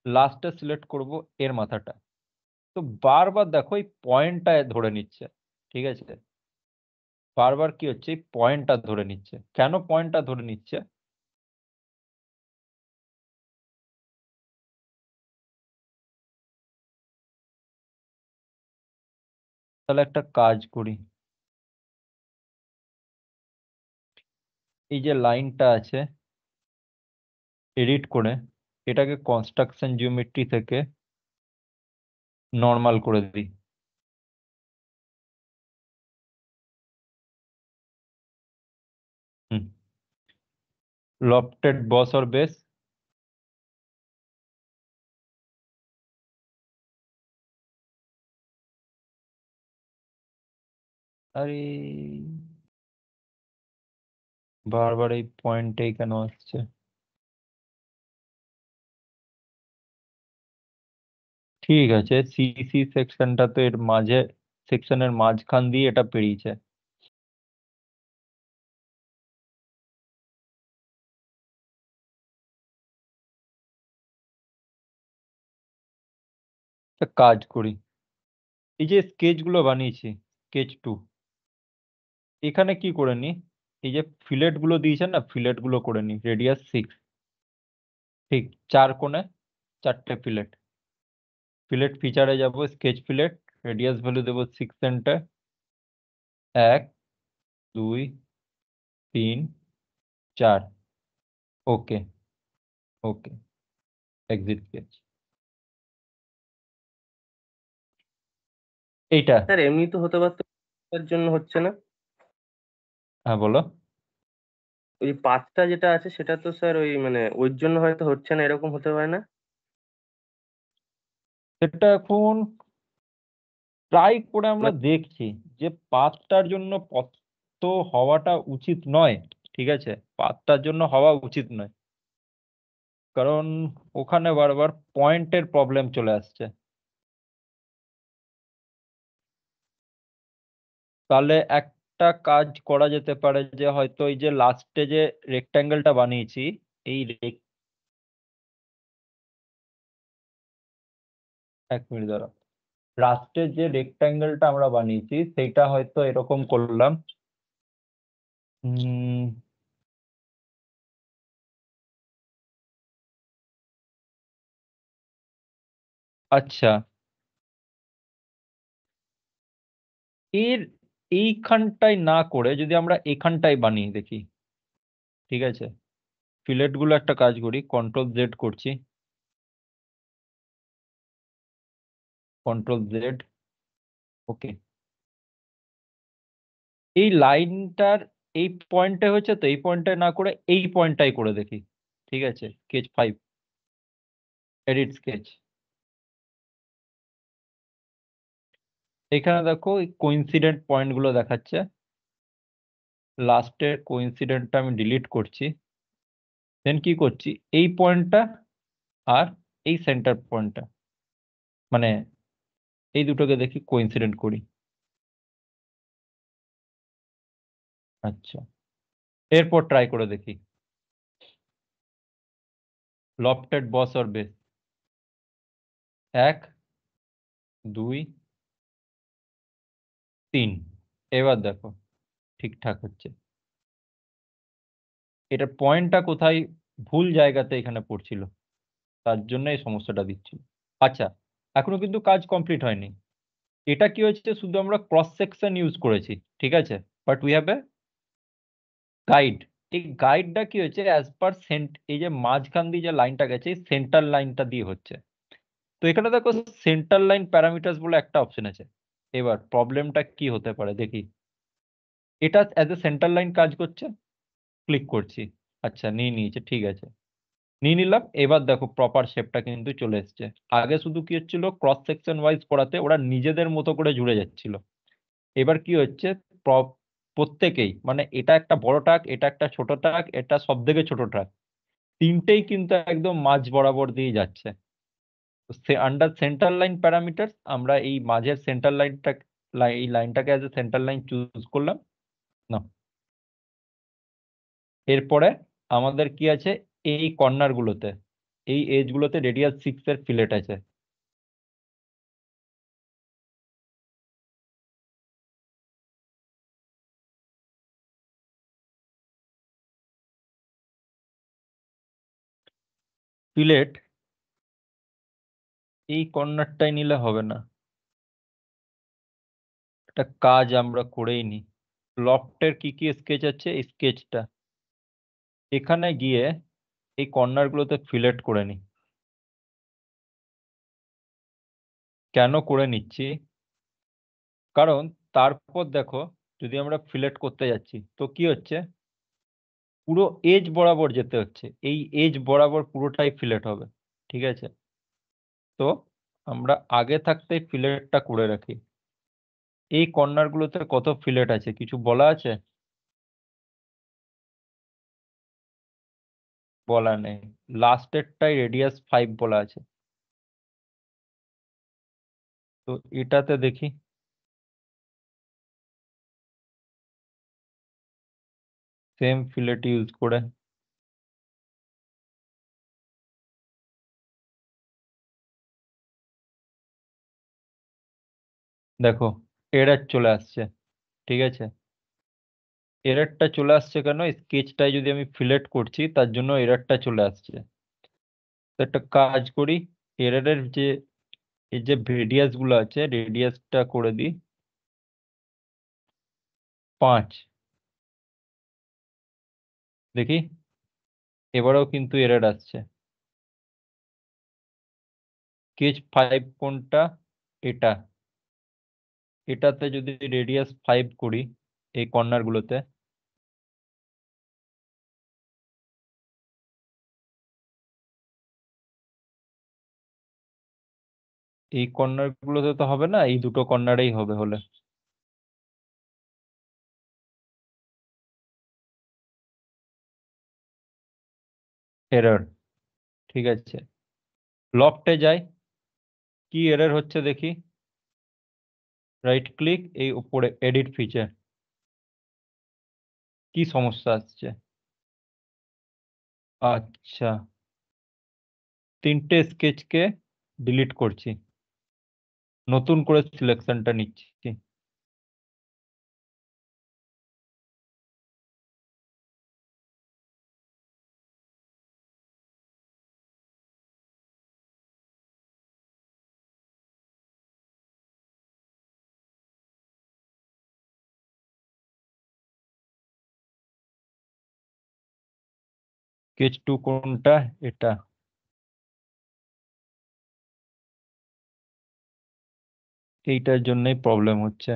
লাস্টে সিলেক্ট করব এর মাথাটা। তো বারবার দেখো এই পয়েন্টটা ধরে নিচ্ছে, ঠিক আছে। বারবার কি হচ্ছে, এই পয়েন্টটা ধরে নিচ্ছে। কেন পয়েন্টটা ধরে নিচ্ছে? তাহলে একটা কাজ করি, এই যে লাইনটা আছে এডিট করে এটাকে কনস্ট্রাকশন জিওমেট্রি থেকে নর্মাল করে দিই। হুম, লফটেড বস और बेस। আরে বারবার এই পয়েন্টেই কেন আসছে? ঠিক আছে, সিসি সেকশনটা তো এর মাঝে, সেকশনের মাঝখান দিয়ে এটা পেরিয়েছে। একটা কাজ করি, এই যে স্কেচ গুলো বানিয়েছি, স্কেচ 2, এখানে কি করে নি, এই যে ফিলেট গুলো দিয়েছেন না, ফিলেট গুলো করে নি রেডিয়াস 6, ঠিক 4 কোণে 4টে ফিলেট। ফিলেট ফিচারে যাব, স্কেচ ফিলেট, রেডিয়াস ভ্যালু দেবো 6 সেন্টার, 1 2 3 4। ওকে, ওকে, এক্সিট স্কেচ এইটা। স্যার এমনি তো হতে পারতো, এর জন্য হচ্ছে না। হ্যাঁ বলো। ওই পাঁচটা যেটা আছে সেটা তো স্যার ওই মানে ওর জন্য হয়তো হচ্ছে না, এরকম হতে পারে না? সেটা এখন ট্রাই করে আমরা মানে দেখছি যে পাঁচটার জন্য পথ হওয়াটা উচিত নয়, ঠিক আছে, পাঁচটার জন্য হওয়া উচিত নয়, কারণ ওখানে বারবার পয়েন্টের প্রবলেম চলে আসছে। তাহলে একটা কাজ করা যেতে পারে যে হয়তো এই যে লাস্টে যে রেক্ট্যাঙ্গেলটা বানিয়েছি, এই এক মিনিট দাঁড়া, লাস্টের যে রেক্ট্যাঙ্গেলটা আমরা বানিয়েছি সেইটা হয়তো এরকম করলাম। উম, আচ্ছা, এর এইখানটায় না করে যদি আমরা এখানটায় বানিয়ে দেখি, ঠিক আছে। ফিলেট গুলো একটা কাজ করি, কন্ট্রোল Z করছি, কন্ট্রোল Z, ওকে। এই লাইনটার এই পয়েন্টে হচ্ছে, তো এই পয়েন্টে না করে এই পয়েন্টটাই করে দেখি, ঠিক আছে। Sketch 5, edit sketch. এখানে দেখো কোইন্সিডেন্ট পয়েন্ট গুলো দেখাচ্ছে, লাস্টের কোইন্সিডেন্টটা আমি ডিলিট করছি, দেন কি করছি, এই পয়েন্টটা আর এই সেন্টার পয়েন্টটা, মানে এই দুটোকে দেখি কোইন্সিডেন্ট করি। আচ্ছা, এরপর ট্রাই করে দেখি, লফটেড বস और बेस, 1 2 3। এবার দেখো ঠিকঠাক হচ্ছে। এটার পয়েন্টটা কোথায় ভুল জায়গাতে এখানে পড়ছিল, তার জন্য এই সমস্যাটা দিচ্ছিল। আচ্ছা, এখনো কিন্তু কাজ কমপ্লিট হয়নি। এটা কি হয়েছে, শুধু আমরা ক্রস সেকশন ইউজ করেছি, ঠিক আছে, but we have a guide. এই গাইডটা কি হয়েছে, অ্যাজ পার এই যে মাঝখান দিয়ে যে লাইনটা গেছে এই সেন্টার লাইনটা দিয়ে হচ্ছে। তো এখানে দেখো সেন্টার লাইন প্যারামিটার্স বলে একটা অপশন আছে। এবার প্রবলেমটা কি হতে পারে দেখি, এটা অ্যাজ এ সেন্টার লাইন কাজ করছে, ক্লিক করছি, আচ্ছা নিয়ে নিয়েছে, ঠিক আছে, নিয়ে নিলাম। এবার দেখো প্রপার শেপটা কিন্তু চলে এসছে। আগে শুধু কি হচ্ছিল, ক্রস সেকশন ওয়াইজ করাতে ওরা নিজেদের মতো করে জুড়ে যাচ্ছিল। এবার কি হচ্ছে, প্রত্যেকেই, মানে এটা একটা বড় ট্রাক, এটা একটা ছোট ট্রাক, এটা সব থেকে ছোট ট্রাক, তিনটেই কিন্তু একদম মাঝ বরাবর দিয়ে যাচ্ছে। আন্ডার সেন্টার লাইন প্যারামিটার আমরা এই মাঝের সেন্টার লাইনটা, এই লাইনটাকে as a centre line choose করলাম না। এরপরে আমাদের কি আছে, এই কর্নার গুলোতে, এই এজ গুলোতে রেডিয়াস 6 এর ফিলেট আছে। ফিলেট এই কর্নারটাই নিলে হবে না, একটা কাজ আমরা করেই নি। লফটের কি কি স্কেচ আছে, এই স্কেচটা এখানে গিয়ে এই কর্নার গুলোতে ফিলেট করে নি। কেন করে নিচ্ছি, কারণ তারপর দেখো যদি আমরা ফিলেট করতে যাচ্ছি তো কি হচ্ছে, পুরো এজ বরাবর যেতে হচ্ছে, এই এজ বরাবর পুরোটাই ফিলেট হবে। ঠিক আছে, তো আমরা আগে থাকতেই ফিলেটটা করে রাখি। এই কর্নার গুলোতে কত ফিলেট আছে কিছু বলা আছে? বলা নেই, লাস্টেরটাই রেডিয়াস 5 বলা আছে। তো এটাতে দেখি, সেম ফিলেট ইউজ করে দেখো এরর চলে আসছে। ঠিক আছে, এররটা চলে আসছে কেন, স্কেচটাই যদি আমি ফিলেট করছি তার জন্য এররটা চলে আসছে। তো একটা কাজ করি, এররের যে এই যে রেডিয়াস গুলো আছে রেডিয়াসটা করে দিই 5। দেখি এবারেও কিন্তু এরর আসছে। স্কেচ 5 কোনটা, এটা, এটাতে যদি রেডিয়াস 5 করি এই কর্নার গুলোতে, এই কর্নার গুলোতে তো হবে না, এই দুটো কর্নারেই হবে হলে। এরর, ঠিক আছে, লফটে যাই, কি এরর হচ্ছে দেখি। রাইট ক্লিক, এই উপরে এডিট ফিচার, কি সমস্যা আসছে? আচ্ছা, তিনটে স্কেচকে ডিলিট করছি, নতুন করে সিলেকশনটা নিচ্ছি। স্কেচ 2 কোনটা, এটা, এইটার জন্যই প্রবলেম হচ্ছে।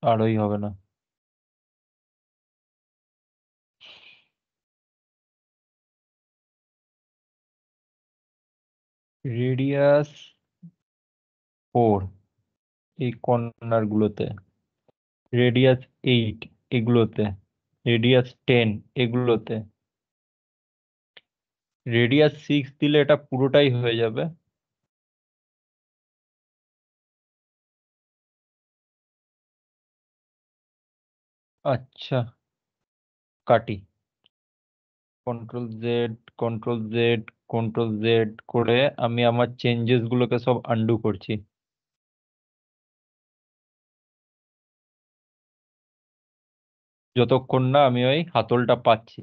আরই হবে না। রেডিয়াস 4 এই কর্নার গুলোতে, রেডিয়াস 8 এগুলোতে, রেডিয়াস 10 এগুলোতে, রেডিয়াস 6 দিলে এটা পুরোটাই হয়ে যাবে। আচ্ছা, কাটি, control Z, control Z, control Z করে আমি আমার চেঞ্জেস গুলোকে সব আন্ডু করছি। যতক্ষণ না আমি ওই হাতলটা পাচ্ছি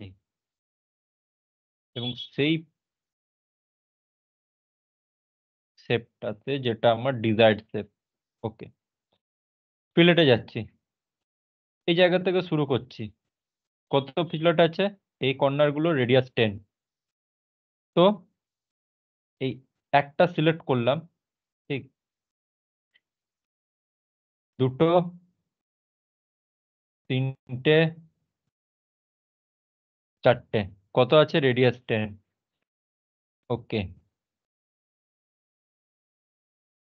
এবং সেই শেপটাতে যেটা আমার ডিজায়ার্ড শেপ। ওকে, ফিলেটে যাচ্ছি, এই জায়গা থেকে শুরু করছি। কত ফিলেট আছে, এই কর্নার গুলো রেডিয়াস 10। তো এই একটা সিলেক্ট করলাম, ঠিক, দুটো, তিনটে, চারটে, কত আছে? রেডিয়াস 10। ওকে,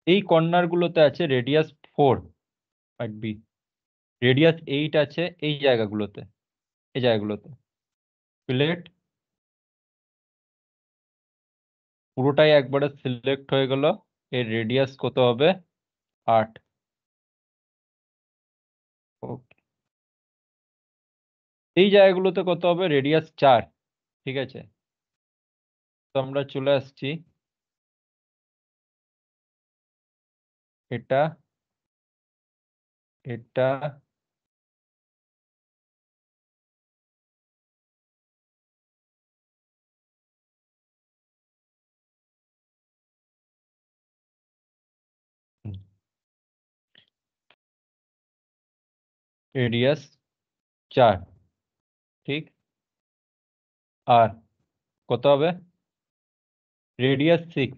এই কর্নার গুলোতে আছে রেডিয়াস 4, might be রেডিয়াস 8 আছে এই জায়গাগুলোতে, এই জায়গাগুলোতে। ফিলেট পুরোটাই একবারে সিলেক্ট হয়ে গেল। এর রেডিয়াস কত হবে? 8। ওকে, এই জায়গাগুলোতে কত হবে? রেডিয়াস 4। ঠিক আছে, তো আমরা চলে আসছি এটা, এটা, রেডিয়াস 4। ঠিক, আর কত হবে? রেডিয়াস 6।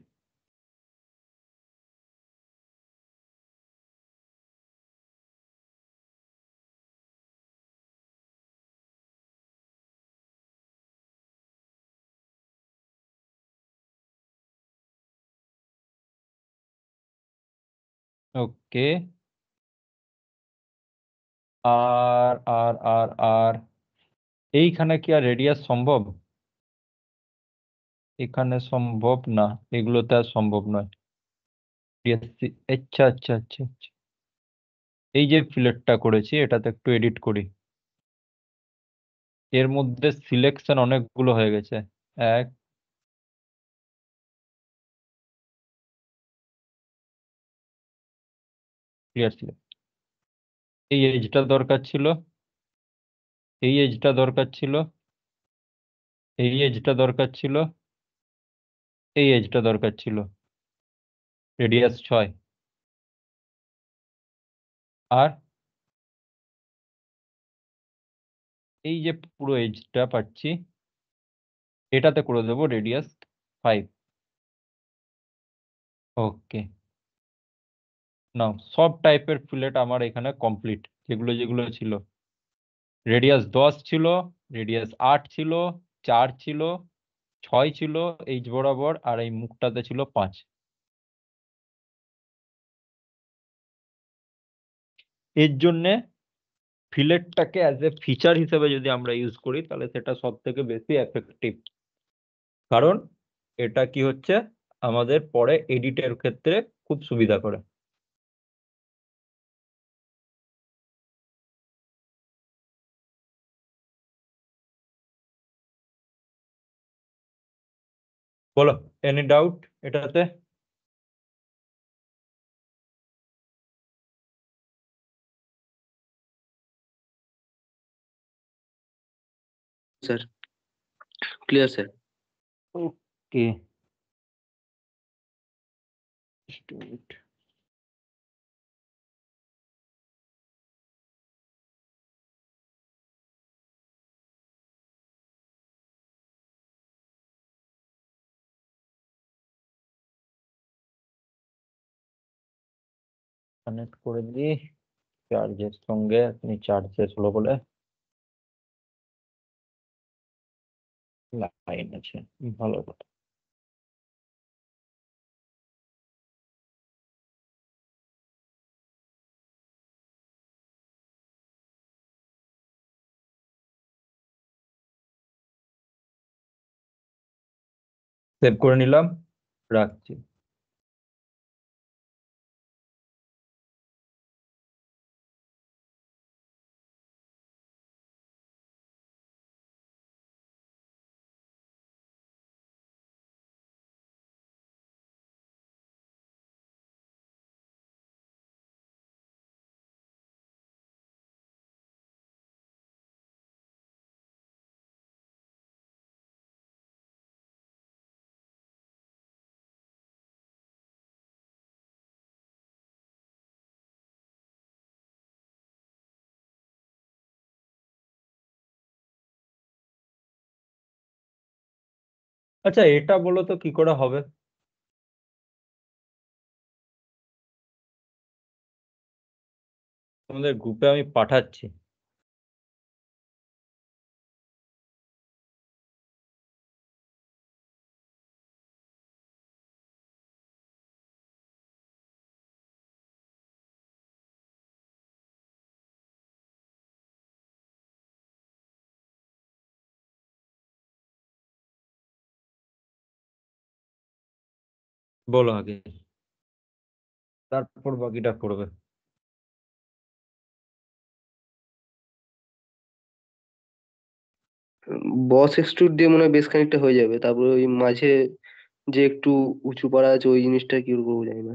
ওকে, আর এইখানে কি আর রেডিয়াস সম্ভব? এখানে সম্ভব না, এগুলোতে আর সম্ভব নয়। আচ্ছা আচ্ছা আচ্ছা আচ্ছা, এই যে ফিলেটটা করেছি এটাতে একটু এডিট করি। এর মধ্যে সিলেকশন অনেকগুলো হয়ে গেছে। এক, ক্লিয়ার সিলেক্ট। এই এজটা দরকার ছিল, এই এজটা দরকার ছিল, এই এজটা দরকার ছিল, এই এজটা দরকার ছিল। রেডিয়াস 6। আর এই যে পুরো এজটা পাচ্ছি এটাতে করে দেবো রেডিয়াস 5। ওকে, নাও সব টাইপের ফিলেট আমার এখানে কমপ্লিট, যেগুলো যেগুলো ছিল। রেডিয়াস 10 ছিল, রেডিয়াস 8 ছিল, 4 ছিল, 6 ছিল এইচ বরাবর, আর এই মুখটাতে ছিল 5। এর জন্যে ফিলেটটাকে অ্যাজ এ ফিচার হিসেবে যদি আমরা ইউজ করি তাহলে সেটা সব থেকে বেশি এফেক্টিভ। কারণ এটা কি হচ্ছে, আমাদের পরে এডিটের ক্ষেত্রে খুব সুবিধা করে। বলো, এনি ডাউট এটাতে? Sir clear sir. Okay, connect করে দিই চার্জের সঙ্গে। আপনি চার্জ শেষ হলো বলে লাইন আছে, ভালো কথা। সেভ করে নিলাম, রাখছি। আচ্ছা, এটা বলো তো কি করে হবে? তোমাদের গ্রুপে আমি পাঠাচ্ছি। বলো আগে, তারপর বাকিটা করবে। বস এক্সট্রুড দিয়ে মনে হয় বেশ খানিকটা হয়ে যাবে, তারপরে ওই মাঝে যে একটু উঁচু পাড়া আছে ওই জিনিসটা কি করবো জানি না।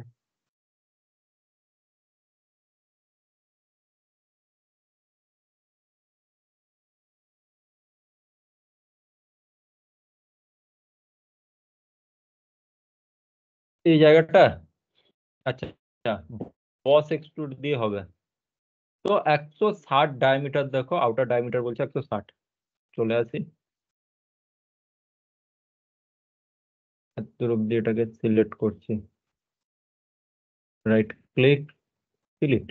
এই জায়গাটা, আচ্ছা আচ্ছা, বস এক্সট্রুড দিয়ে হবে। তো 160 ডায়ামিটার, দেখো আউটার ডায়ামিটার বলছে 160। চলে আসি, এত অব্দি এটাকে সিলেক্ট করছি, right click, delete,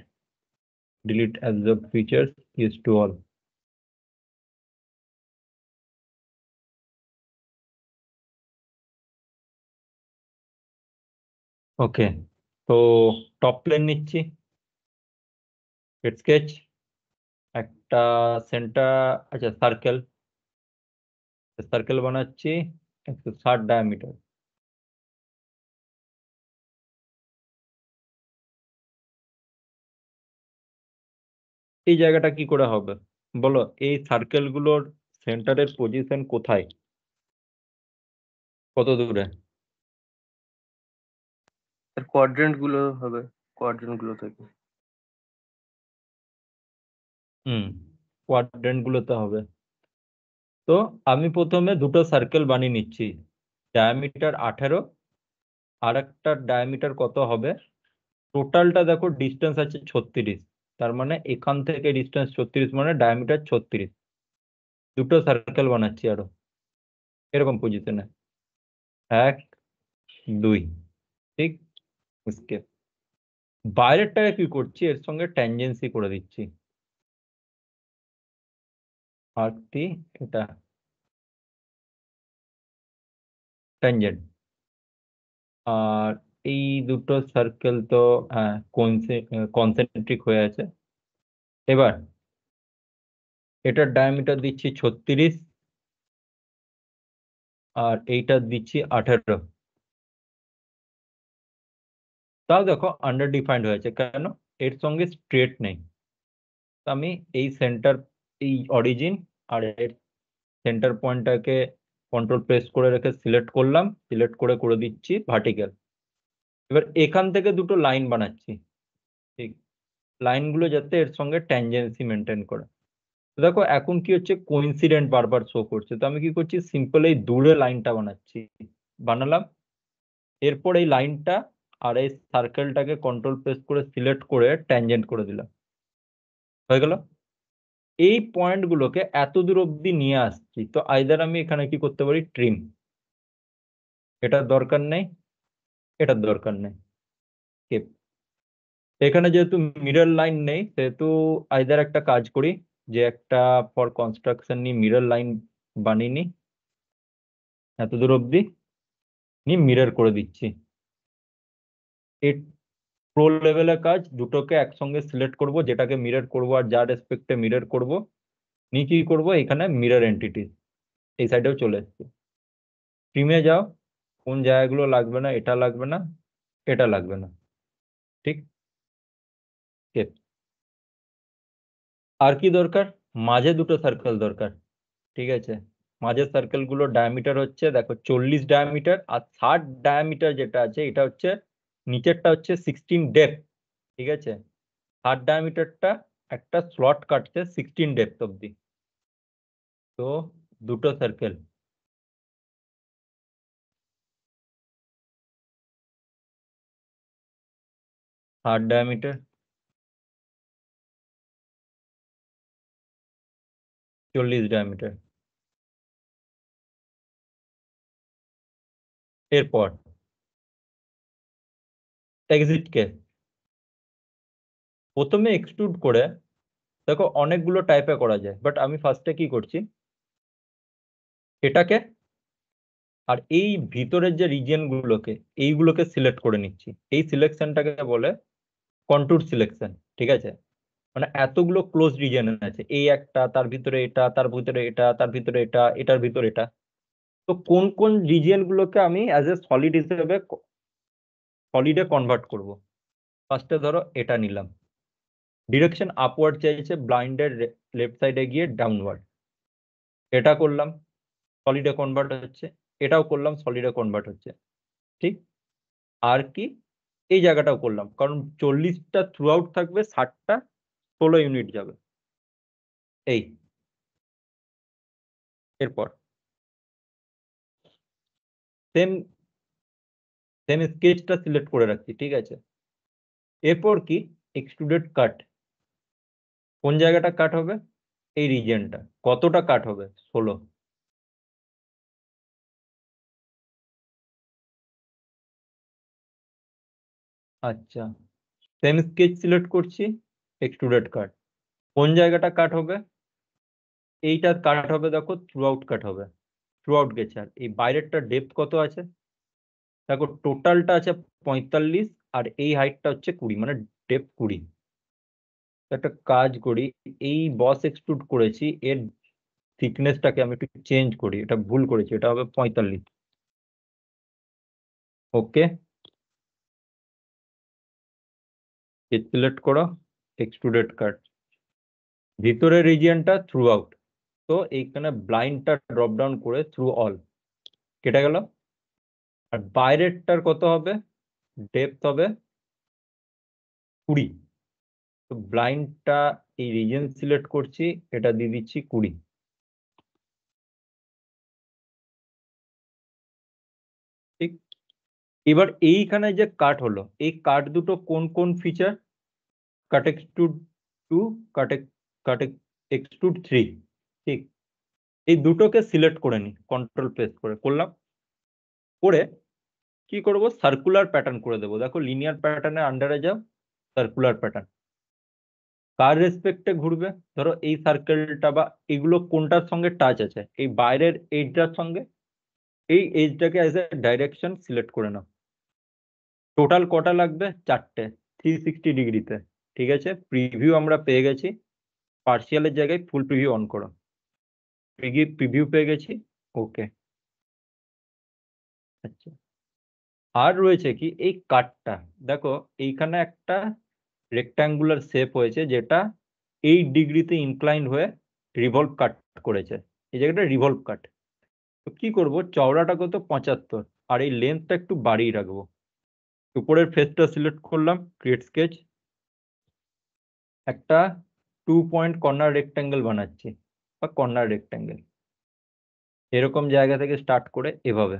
delete absorb features, use to all. Okay, তো টপ প্লেন নিচ্ছি, স্কেচ, একটা সেন্টার, আচ্ছা সার্কেল, সার্কেল বানাচ্ছি 160 ডায়ামিটার। এই জায়গাটা কি করে হবে বলো? এই সার্কেল গুলোর সেন্টারের পজিশন কোথায়, কত দূরে? কোয়াড্রেন্ট গুলো হবে, কোয়াড্রেন্ট গুলো থেকে। হুম, কোয়াড্রেন্ট গুলোতে হবে। তো আমি প্রথমে দুটো সার্কেল বানিয়ে নিচ্ছি, ডায়ামিটার 18, আর একটা ডায়ামিটার কত হবে, টোটালটা দেখো ডিস্টেন্স আছে 36, তার মানে এখান থেকে ডিস্টেন্স 36 মানে ডায়ামিটার 36। দুটো সার্কেল বানাচ্ছি আরো এরকম পজিশনে, 1 2, ঠিক। স্কেপ, বাইরেরটাকে কি করছি, এর সঙ্গে ট্যানজেন্সি করে দিচ্ছি, আর্কটি এটা ট্যানজেন্ট। আর এই দুটো সার্কেল তো কনসেন্ট্রিক হয়ে আছে। এবার এটার ডায়ামিটার দিচ্ছি 36, আর এইটা দিচ্ছি 18। তাও দেখো আন্ডার ডিফাইন্ড হয়েছে, কেন? এর সঙ্গে স্ট্রেট নেই। তো আমি এই সেন্টার, এই অরিজিন আর এর সেন্টার পয়েন্টটাকে কন্ট্রোল প্রেস করে রেখে সিলেক্ট করলাম, সিলেক্ট করে করে দিচ্ছি ভার্টিক্যাল। এবার এখান থেকে দুটো লাইন বানাচ্ছি, ঠিক, লাইনগুলো যাতে এর সঙ্গে ট্যানজেন্সি মেনটেন করে। তো দেখো এখন কি হচ্ছে, কোইন্সিডেন্ট বারবার শো করছে। তো আমি কি করছি, সিম্পল এই দূরে লাইনটা বানাচ্ছি, বানালাম। এরপর এই লাইনটা আর এই সার্কেলটাকে কন্ট্রোল প্রেস করে সিলেক্ট করে ট্যানজেন্ট করে দিলাম, হয়ে গেল। এই পয়েন্ট গুলোকে এত দূর অব্দি নিয়ে আসছি, তো আইদার আমি এখানে কি করতে পারি, ট্রিম, এটার দরকার নেই, এটার দরকার নেই, keep। এখানে যেহেতু মিরর লাইন নেই, সেহেতু আইদার একটা কাজ করি, যে একটা ফর কনস্ট্রাকশন নিয়ে মিরর লাইন বানিয়ে নি, এত দূর অব্দি নিয়ে মিরর করে দিচ্ছি। এই প্রো লেভেলের কাজ, দুটোকে একসঙ্গে সিলেক্ট করব, যেটাকে মিরর করব আর যার রেসপেক্টে মিরর করব, নিয়ে কি করবো, এখানে মিরর এন্টিটিস এই সাইডেও চলে এসছে। ট্রিমে যাও, কোন জায়গাগুলো লাগবে না, এটা লাগবে না, এটা লাগবে না, ঠিক। Escape। আর কি দরকার, মাঝে দুটো সার্কেল দরকার, ঠিক আছে। মাঝের সার্কেল গুলো ডায়ামিটার হচ্ছে দেখো 40 ডায়ামিটার, আর 60 ডায়ামিটার যেটা আছে এটা হচ্ছে, নিচেরটা হচ্ছে 16 ডেপথ, ঠিক আছে। 60 ডায়ামিটারটা একটা স্লট কাটছে 16 ডেপথ অব্দি। তো দুটো সার্কেল, 60 ডায়ামিটার, 40 ডায়ামিটার। এরপর এক্সিট কেস, প্রথমে এক্সট্রুড করে, দেখো অনেকগুলো টাইপে করা যায়, বাট আমি ফার্স্টে কি করছি, এটাকে আর এই ভিতরের যে রিজিয়ন গুলোকে, এইগুলোকে সিলেক্ট করে নিচ্ছি। এই সিলেকশনটাকে বলে কন্ট্যুর সিলেকশন, ঠিক আছে। মানে এতগুলো ক্লোজ রিজিয়ন আছে, এই একটা, তার ভিতরে এটা, তার ভিতরে এটা, তার ভিতরে এটা, এটার ভিতরে এটা। তো কোন কোন রিজিয়ন গুলোকে আমি অ্যাজ এ সলিড হিসেবে সলিডে কনভার্ট করব। ফার্স্টে ধরো এটা নিলাম, ডিরেকশন আপওয়ার্ড চাইছে, ব্লাইন্ডের লেফট সাইডে গিয়ে ডাউনওয়ার্ড, এটা করলাম, সলিডে কনভার্ট হচ্ছে। এটাও করলাম, সলিডে কনভার্ট হচ্ছে। ঠিক, আর কি এই জায়গাটাও করলাম, কারণ 40টা থ্রু আউট থাকবে, 60টা 16 ইউনিট যাবে। এই এরপর সেম সেম স্কেচটা সিলেক্ট করে রাখছি, ঠিক আছে। এরপর কি, এক্সট্রুডেড কাট। কোন জায়গাটা কাট হবে? এই রিজিয়নটা। কতটা কাট হবে? 16। আচ্ছা, সেম স্কেচ সিলেক্ট করছি, এক্সট্রুডেড কাট। কোন জায়গাটা কাট হবে? এইটা কাট হবে, দেখো থ্রু আউট কাট হবে, থ্রু আউট গেছে। আর এই বাইরেরটা ডেপথ কত আছে? দেখো টোটালটা আছে 45, আর এই হাইটটা হচ্ছে 20, মানে ডেপথ 20। একটা কাজ করি, এই বস এক্সট্রুড করেছি, এর থিকনেসটাকে আমি একটু চেঞ্জ করি, এটা ভুল করেছি, এটা হবে 45। ওকে, সিলেক্ট করো, এক্সট্রুডেড কাট, ভিতরের রিজিয়নটা থ্রু আউট। তো এইখানে ব্লাইন্ডটা ড্রপ ডাউন করে থ্রু অল কেটে গেল। আর বাইরেরটার কত হবে? ডেপথ হবে 20। তো ব্লাইন্ডটা এই রিজিয়ন সিলেক্ট করছি, এটা দিয়ে দিচ্ছি 20। ঠিক, এবার এইখানে যে কাট হলো, এই কাট দুটো কোন কোন ফিচার? কাট এক্সট্রুড 2, কাট কাট এক্সট্রুড 3। ঠিক, এই দুটোকে সিলেক্ট করে নি, কন্ট্রোল প্রেস করে করলাম। করে কি করব, সার্কুলার প্যাটার্ন করে দেবো। দেখো লিনিয়ার প্যাটার্নের আন্ডারে যাও, সার্কুলার প্যাটার্ন। কার রেসপেক্টে ঘুরবে? ধরো এই সার্কেলটা বা এগুলো কোনটার সঙ্গে টাচ আছে? এই বাইরের এজটার সঙ্গে। এই এজটাকে অ্যাজ এ ডাইরেকশন সিলেক্ট করে নাও। টোটাল কটা লাগবে? 4টে, 360 ডিগ্রিতে। ঠিক আছে, প্রিভিউ আমরা পেয়ে গেছি, পার্সিয়ালের জায়গায় ফুল প্রিভিউ অন করো। প্রিভিউ পেয়ে গেছি, ওকে। আচ্ছা, আর রয়েছে কি, এই কাটটা দেখো, এইখানে একটা রেক্ট্যাঙ্গুলার শেপ হয়েছে, যেটা 8 ডিগ্রিতে ইনক্লাইন হয়ে রিভলভ কাট করেছে। এই জায়গাটা রিভলভ কাট। তো কি করব, চওড়াটা কত? 75, আর এই লেন্থটা একটু বাড়িয়ে রাখবো। উপরের ফেসটা সিলেক্ট করলাম, ক্রিয়েট স্কেচ, একটা 2 পয়েন্ট কর্নার রেক্ট্যাঙ্গেল বানাচ্ছি, বা কর্নার রেক্ট্যাঙ্গেল। এরকম জায়গা থেকে স্টার্ট করে এভাবে।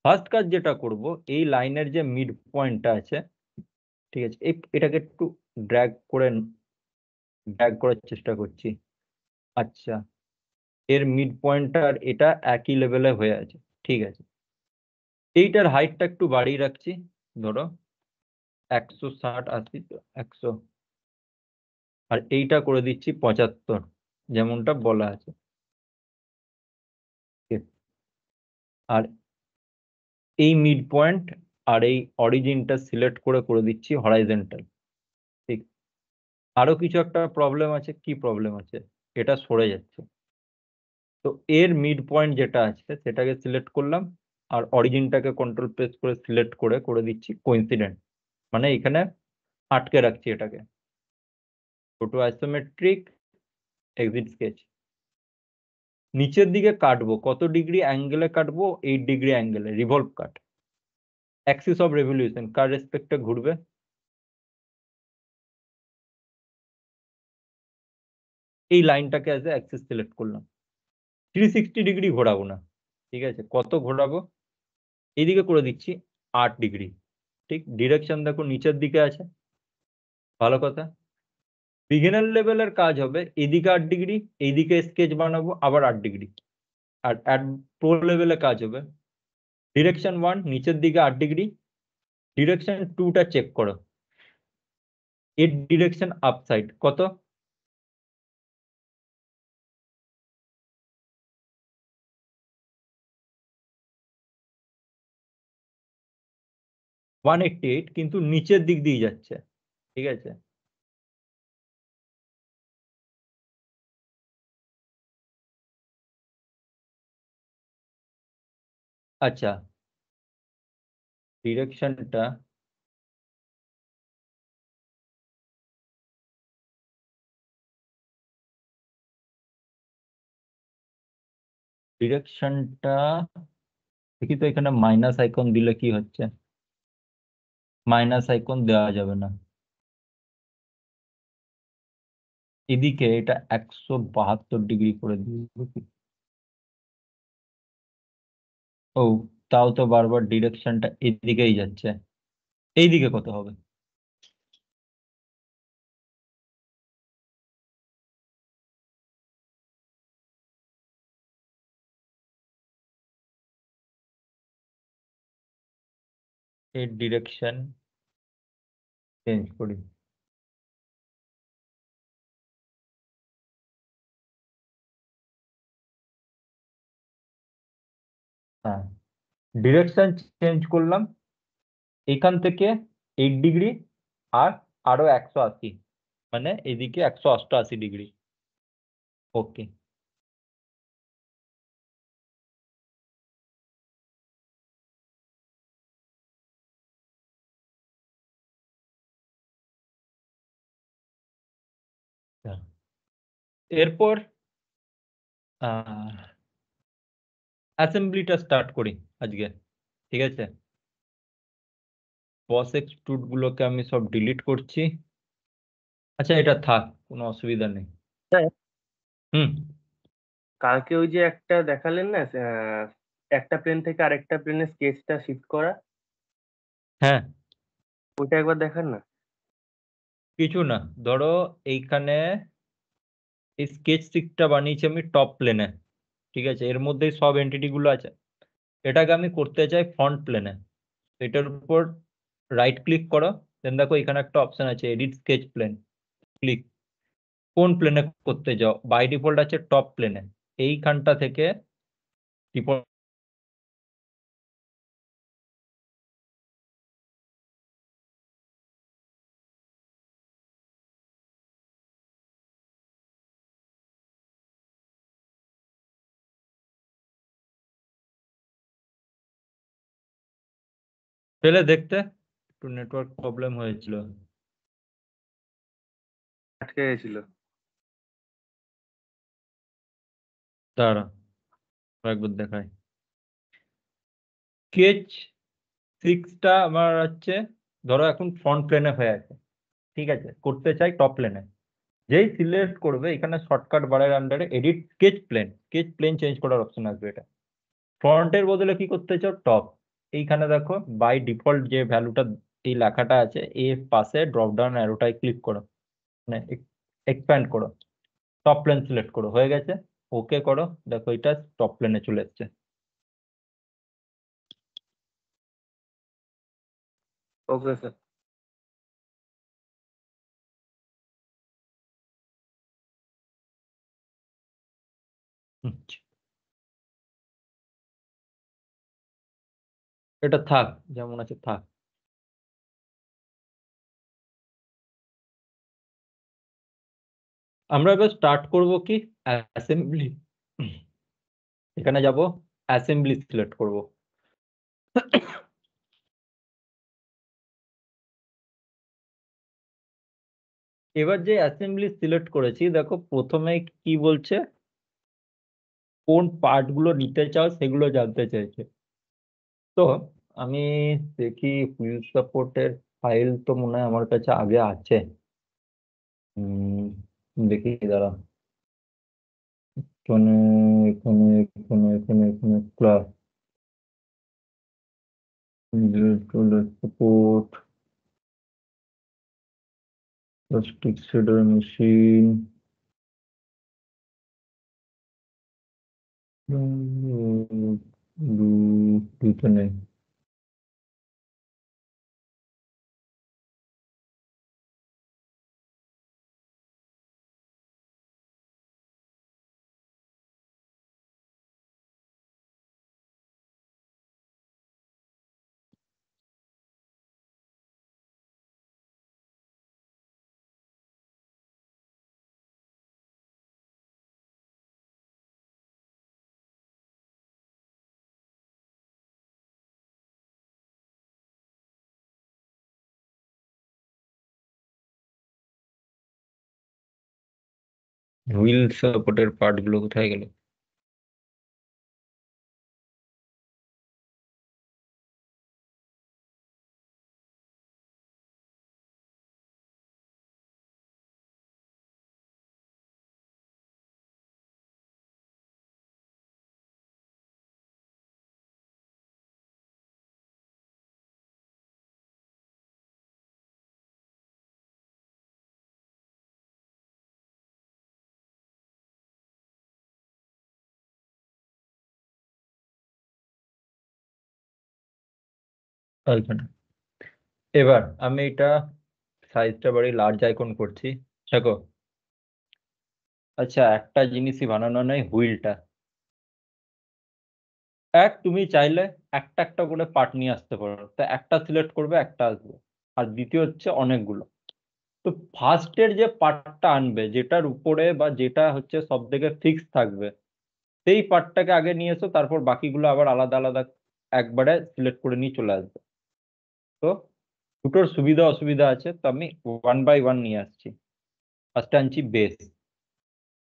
ফার্স্ট কাজ যেটা করব, এই লাইনের যে মিড পয়েন্টটা আছে, ঠিক আছে, এটাকে একটু ড্র্যাগ করার চেষ্টা করছি। আচ্ছা, এর মিড পয়েন্টটা আর এটা একই লেভেলে হয়ে আছে, ঠিক আছে। এইটার হাইটটা একটু বাড়িয়ে রাখছি, ধরো 160, 80, 100। আর এইটা করে দিচ্ছি 75, যেমনটা বলা আছে। ঠিক, আর এই মিড পয়েন্ট আর এই অরিজিনটা সিলেক্ট করে করে দিচ্ছি হরাইজন্টাল। ঠিক, আরো কিছু একটা প্রবলেম আছে। কি প্রবলেম আছে? এটা সরে যাচ্ছে। তো এর মিড পয়েন্ট যেটা আছে সেটাকে সিলেক্ট করলাম, আর অরিজিনটাকে কন্ট্রোল প্রেস করে সিলেক্ট করে করে দিচ্ছি কোইন্সিডেন্ট, মানে এখানে আটকে রাখছি এটাকে। Photo isometric, exit sketch. নিচের দিকে কাটবো, কত ডিগ্রি অ্যাঙ্গেলে কাটবো? 8 ডিগ্রি অ্যাঙ্গেলে, revolve cut. Axis of revolution কার রেসপেক্টে ঘুরবে? এই লাইনটাকে অ্যাজ এ অ্যাক্সিস সিলেক্ট করলাম। 360 ডিগ্রি ঘোরাবো না, ঠিক আছে। কত ঘোরাবো? এইদিকে করে দিচ্ছি 8 ডিগ্রি। ঠিক, ডিরেকশন দেখো নিচের দিকে আছে, ভালো কথা। বিগিনার লেভেলের কাজ হবে, এদিকে 8 ডিগ্রি, এইদিকে স্কেচ বানাবো আবার 8 ডিগ্রি। আর প্রো লেভেলে কাজ হবে, ডিরেকশন 1 নিচের দিকে 8 ডিগ্রি, ডিরেকশন 2টা চেক করো, এর ডিরেকশন আপ সাইড কত? ওয়ান এইটটি এইট, কিন্তু নিচের দিক দিয়ে যাচ্ছে, ঠিক আছে। আচ্ছা, ডিরেকশনটা ডিরেকশনটা দেখি তো, এখানে মাইনাস আইকন দিলে কি হচ্ছে? মাইনাস আইকন দেওয়া যাবে না। এদিকে এটা 172 ডিগ্রি করে দিবে কি? ও, তাও তো বারবার ডিরেকশনটা এদিকেই যাচ্ছে। এইদিকে কত হবে? এর ডিরেকশন চেঞ্জ করি। হ্যাঁ, ডিরেকশন চেঞ্জ করলাম এখান থেকে 8 ডিগ্রি, আর আরো 180, মানে এদিকে 188 ডিগ্রি। ওকে, এরপর অ্যাসেম্বলিটা স্টার্ট করি আজকে। ঠিক আছে, বস এক্সট্রুড গুলোকে আমি সব ডিলিট করছি। আচ্ছা, এটা থাক, কোনো অসুবিধা নেই। হ্যাঁ, হুম। কালকে ওই যে একটা দেখালেন না, একটা প্লেন থেকে আরেকটা প্লেনে স্কেচটা শিফট করা, হ্যাঁ, ওইটা একবার দেখান না। কিছু না, ধরো এইখানে এই স্কেচ সিটটা বানিয়েছি আমি টপ প্লেনে। ঠিক আছে, এর মধ্যে সব এন্টিটি গুলো আছে। এটাকে আমি করতে চাই ফ্রন্ট প্লেনে। এটার উপর রাইট ক্লিক করো, দেন দেখো এখানে একটা অপশন আছে এডিট স্কেচ প্লেন। ক্লিক। কোন প্লেনে করতে যাও? বাই ডিফল্ট আছে টপ প্লেনে। এইখানটা থেকে ডিফল্ট পেলে দেখতে। একটু নেটওয়ার্ক প্রবলেম হয়েছিল। আটকে গেছিল। দাঁড়া, একবার দেখাই। স্কেচ সিক্সটা আমার হচ্ছে, ধরো এখন ফ্রন্ট প্লেনে হয়ে আছে। ঠিক আছে, করতে চাই টপ প্লেনে। যেই সিলেক্ট করবে এখানে শর্টকাট বারের আন্ডারে edit sketch plane, sketch plane change করার অপশন আসবে। এটা ফ্রন্টের বদলে কি করতে চাও? টপ। এইখানে দেখো বাই ডিফল্ট যে ভ্যালুটা, এই লেখাটা আছে এর পাশে ড্রপ ডাউন অ্যারোটায় ক্লিক করো, মানে এক্সপ্যান্ড করো, টপ প্লেন সিলেক্ট করো, হয়ে গেছে। ওকে করো, দেখো এটা টপ প্লেনে চলে এসছে। Okay sir. এটা থাক, যেমন আছে থাক। আমরা এবার স্টার্ট করব কি, অ্যাসেম্বলি। এখানে যাব, অ্যাসেম্বলি সিলেক্ট করব। এবার যে অ্যাসেম্বলি সিলেক্ট করেছি, দেখো প্রথমে কি বলছে, কোন পার্ট গুলো নিতে চাও সেগুলো জানতে চাইছে। তো আমি দেখি, হুইল সাপোর্টের ফাইল তো মনে হয় আমার কাছে আগে আছে। দেখি দাঁড়া, এখানে এখানে এখানে এখানে এখানে ক্লাস সাপোর্ট, প্লাস্টিক শেডার মেশিন, দুটো নেই। হুইল সাপোর্টের পার্ট গুলো কোথায় গেল? ওইখানে। এবার আমি এটা সাইজটা বাড়ি লার্জ আইকন করছি। দেখো, আচ্ছা একটা জিনিসই বানানো নেই, হুইলটা। তুমি চাইলে একটা একটা করে পার্ট নিয়ে আসতে পারো, তা একটা সিলেক্ট করবে, একটা আসবে। আর দ্বিতীয় হচ্ছে অনেকগুলো। তো ফার্স্টের যে পার্টটা আনবে, যেটার উপরে বা যেটা হচ্ছে সব থেকে ফিক্স থাকবে, সেই পার্টটাকে আগে নিয়ে এসো, তারপর বাকিগুলো আবার আলাদা আলাদা একবারে সিলেক্ট করে নিয়ে চলে আসবে। তো দুটোর সুবিধা অসুবিধা আছে, তো আমি ওয়ান বাই ওয়ান নিয়ে আসছি। ফার্স্টে আনছি বেস,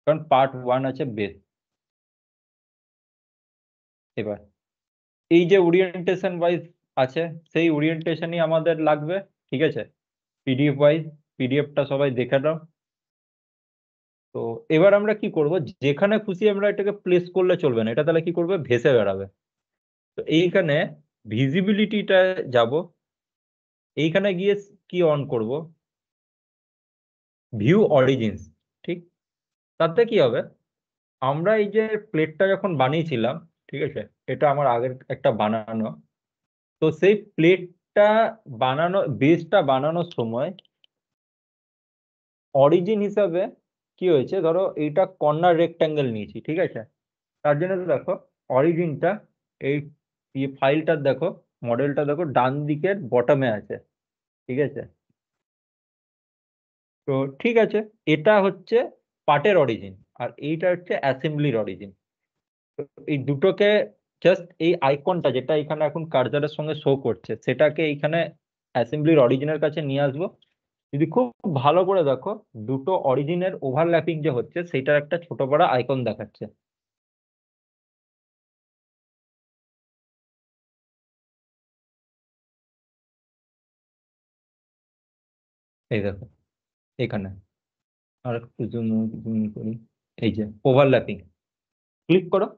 কারণ পার্ট ওয়ান আছে বেস। এবার এই যে ওরিয়েন্টেশন ওয়াইজ আছে, সেই ওরিয়েন্টেশনই আমাদের লাগবে। ঠিক আছে, পিডিএফ ওয়াইজ, পিডিএফটা সবাই দেখে নাও। তো এবার আমরা কি করব, যেখানে খুশি আমরা এটাকে প্লেস করলে চলবে না, এটা তাহলে কি করবে, ভেসে বেড়াবে। তো এইখানে ভিজিবিলিটিটা যাব, এইখানে গিয়ে কি অন করব, ভিউ অরিজিনস। ঠিক, তাতে কি হবে, আমরা এই যে প্লেটটা যখন বানিয়েছিলাম, ঠিক আছে, এটা আমার আগের একটা বানানো। তো সেই প্লেটটা বানানো, বেসটা বানানোর সময় অরিজিন হিসাবে কি হয়েছে, ধরো এইটা কর্নার রেক্ট্যাঙ্গেল নিয়েছি, ঠিক আছে। তার জন্য তো দেখো, অরিজিনটা এই ফাইলটা দেখো, মডেলটা দেখো, ডান দিকের বটমে আছে। ঠিক আছে, তো ঠিক আছে, এটা হচ্ছে পার্টের অরিজিন, আর এইটা হচ্ছে অ্যাসেম্বলির অরিজিন। তো এই দুটোকে জাস্ট এই আইকনটা যেটা এখানে এখন কার্সারের সঙ্গে শো করছে, সেটাকে এইখানে অ্যাসেম্বলির অরিজিনের কাছে নিয়ে আসবো। যদি খুব ভালো করে দেখো, দুটো অরিজিনের ওভারল্যাপিং যে হচ্ছে, সেটার একটা ছোট বড় আইকন দেখাচ্ছে। এই দেখো এখানে, আর একটু জুম জুম করি, এই যে ওভারল্যাপিং, ক্লিক করো,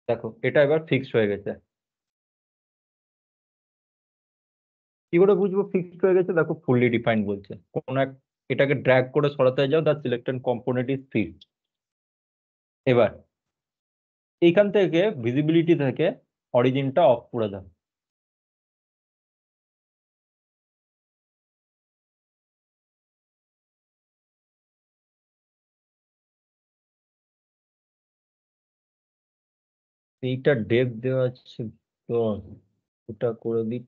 দেখো এটা এবার ফিক্সড হয়ে গেছে। কি করে বুঝবো ফিক্সড হয়ে গেছে, দেখো ফুললি ডিফাইন্ড বলছে। কোন এক, এটাকে ড্র্যাগ করে সরাতে যাও, the selected component is fixed. এবার এইখান থেকে ভিজিবিলিটি থেকে অরিজিনটা অফ করে দাও। এইটা ডেপ দেওয়া আছে, তো ওটা করে দিই।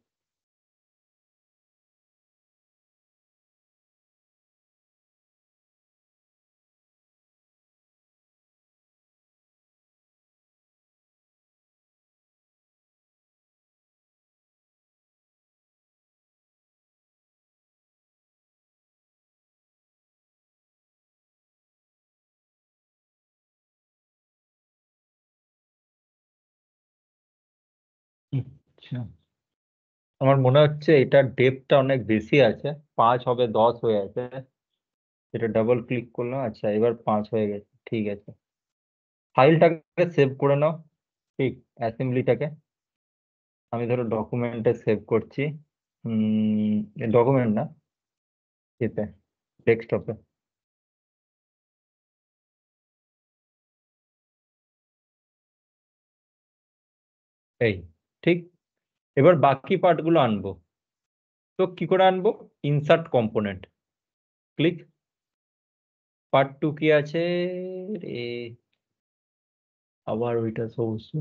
আচ্ছা, আমার মনে হচ্ছে এটার ডেপটা অনেক বেশি আছে, 5 হবে 10 হয়ে আছে। এটা ডাবল ক্লিক করলাম, আচ্ছা এবার 5 হয়ে গেছে, ঠিক আছে। ফাইলটাকে সেভ করে নাও, ঠিক, অ্যাসেম্বলিটাকে আমি ধরো ডকুমেন্টে সেভ করছি। ডকুমেন্ট না, এতে ডেস্কটপে। এই, ঠিক। এবার বাকি পার্টগুলো আনবো। তো কি করে আনবো, insert component, click. Part two কি আছে রে, আবার ওইটা সমস্ত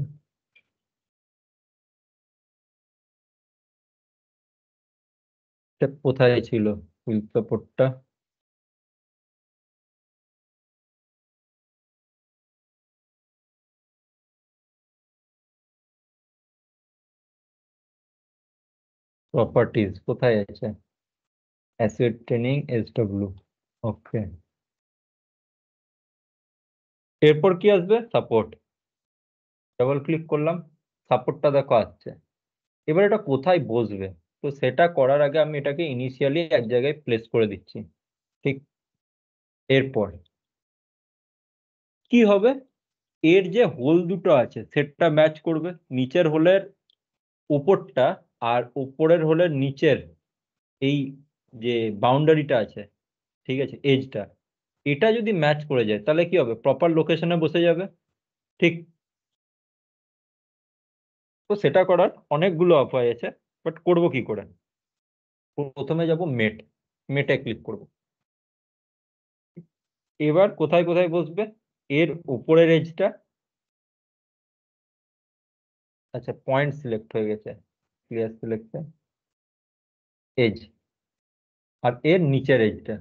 কোথায় ছিল, উইথ সাপোর্টটা। প্রপার্টিজ কোথায় আছে, অ্যাসেট ট্রেনিং এসডব্লিউ, ওকে। এরপর কি আসবে? সাপোর্ট। ডাবল ক্লিক করলাম, সাপোর্টটা দেখো আসছে। এবার এটা কোথায় বসবে, তো সেটা করার আগে আমি এটাকে ইনিশিয়ালি এক জায়গায় প্লেস করে দিচ্ছি। ঠিক, এরপর কি হবে, এর যে হোল দুটো আছে সেটা ম্যাচ করবে, নিচের হোলের উপরটা আর উপরের হোলের নিচের এই যে বাউন্ডারিটা আছে, ঠিক আছে, এজটা, এটা যদি ম্যাচ করে যায় তাহলে কি হবে, প্রপার লোকেশনে বসে যাবে। ঠিক, তো সেটা করার অনেকগুলো উপায় আছে, বাট করব কি করে? প্রথমে যাব মেট, মেটে ক্লিক করব। এবার কোথায় কোথায় বসবে, এর উপরের এজটা, আচ্ছা পয়েন্ট সিলেক্ট হয়ে গেছে, ক্লিয়ার সিলেকশন, এজ, আর এর নিচের এজটা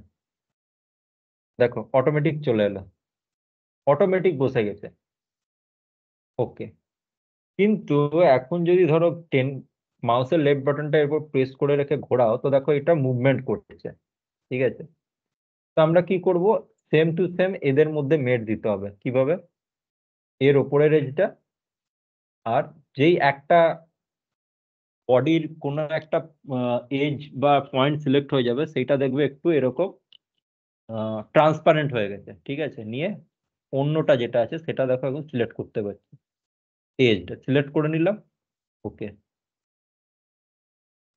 দেখো অটোমেটিক চলে এলো, অটোমেটিক বসে গেছে। ওকে, কিন্তু এখন যদি ধরো মাউসের লেফট বাটনটা এরপর প্রেস করে রেখে ঘোরাও, তো দেখো এটা মুভমেন্ট করছে। ঠিক আছে, তো আমরা কি করব, সেম টু সেম এদের মধ্যে মেট দিতে হবে। কিভাবে? এর ওপরের এজটা আর যেই একটা বডির কোনো একটা এজ বা পয়েন্ট সিলেক্ট হয়ে যাবে, সেইটা দেখবে একটু এরকম ট্রান্সপারেন্ট হয়ে গেছে। ঠিক আছে, নিয়ে অন্যটা যেটা আছে সেটা দেখো এখন সিলেক্ট করতে পারছি, এজটা সিলেক্ট করে নিলাম। ওকে,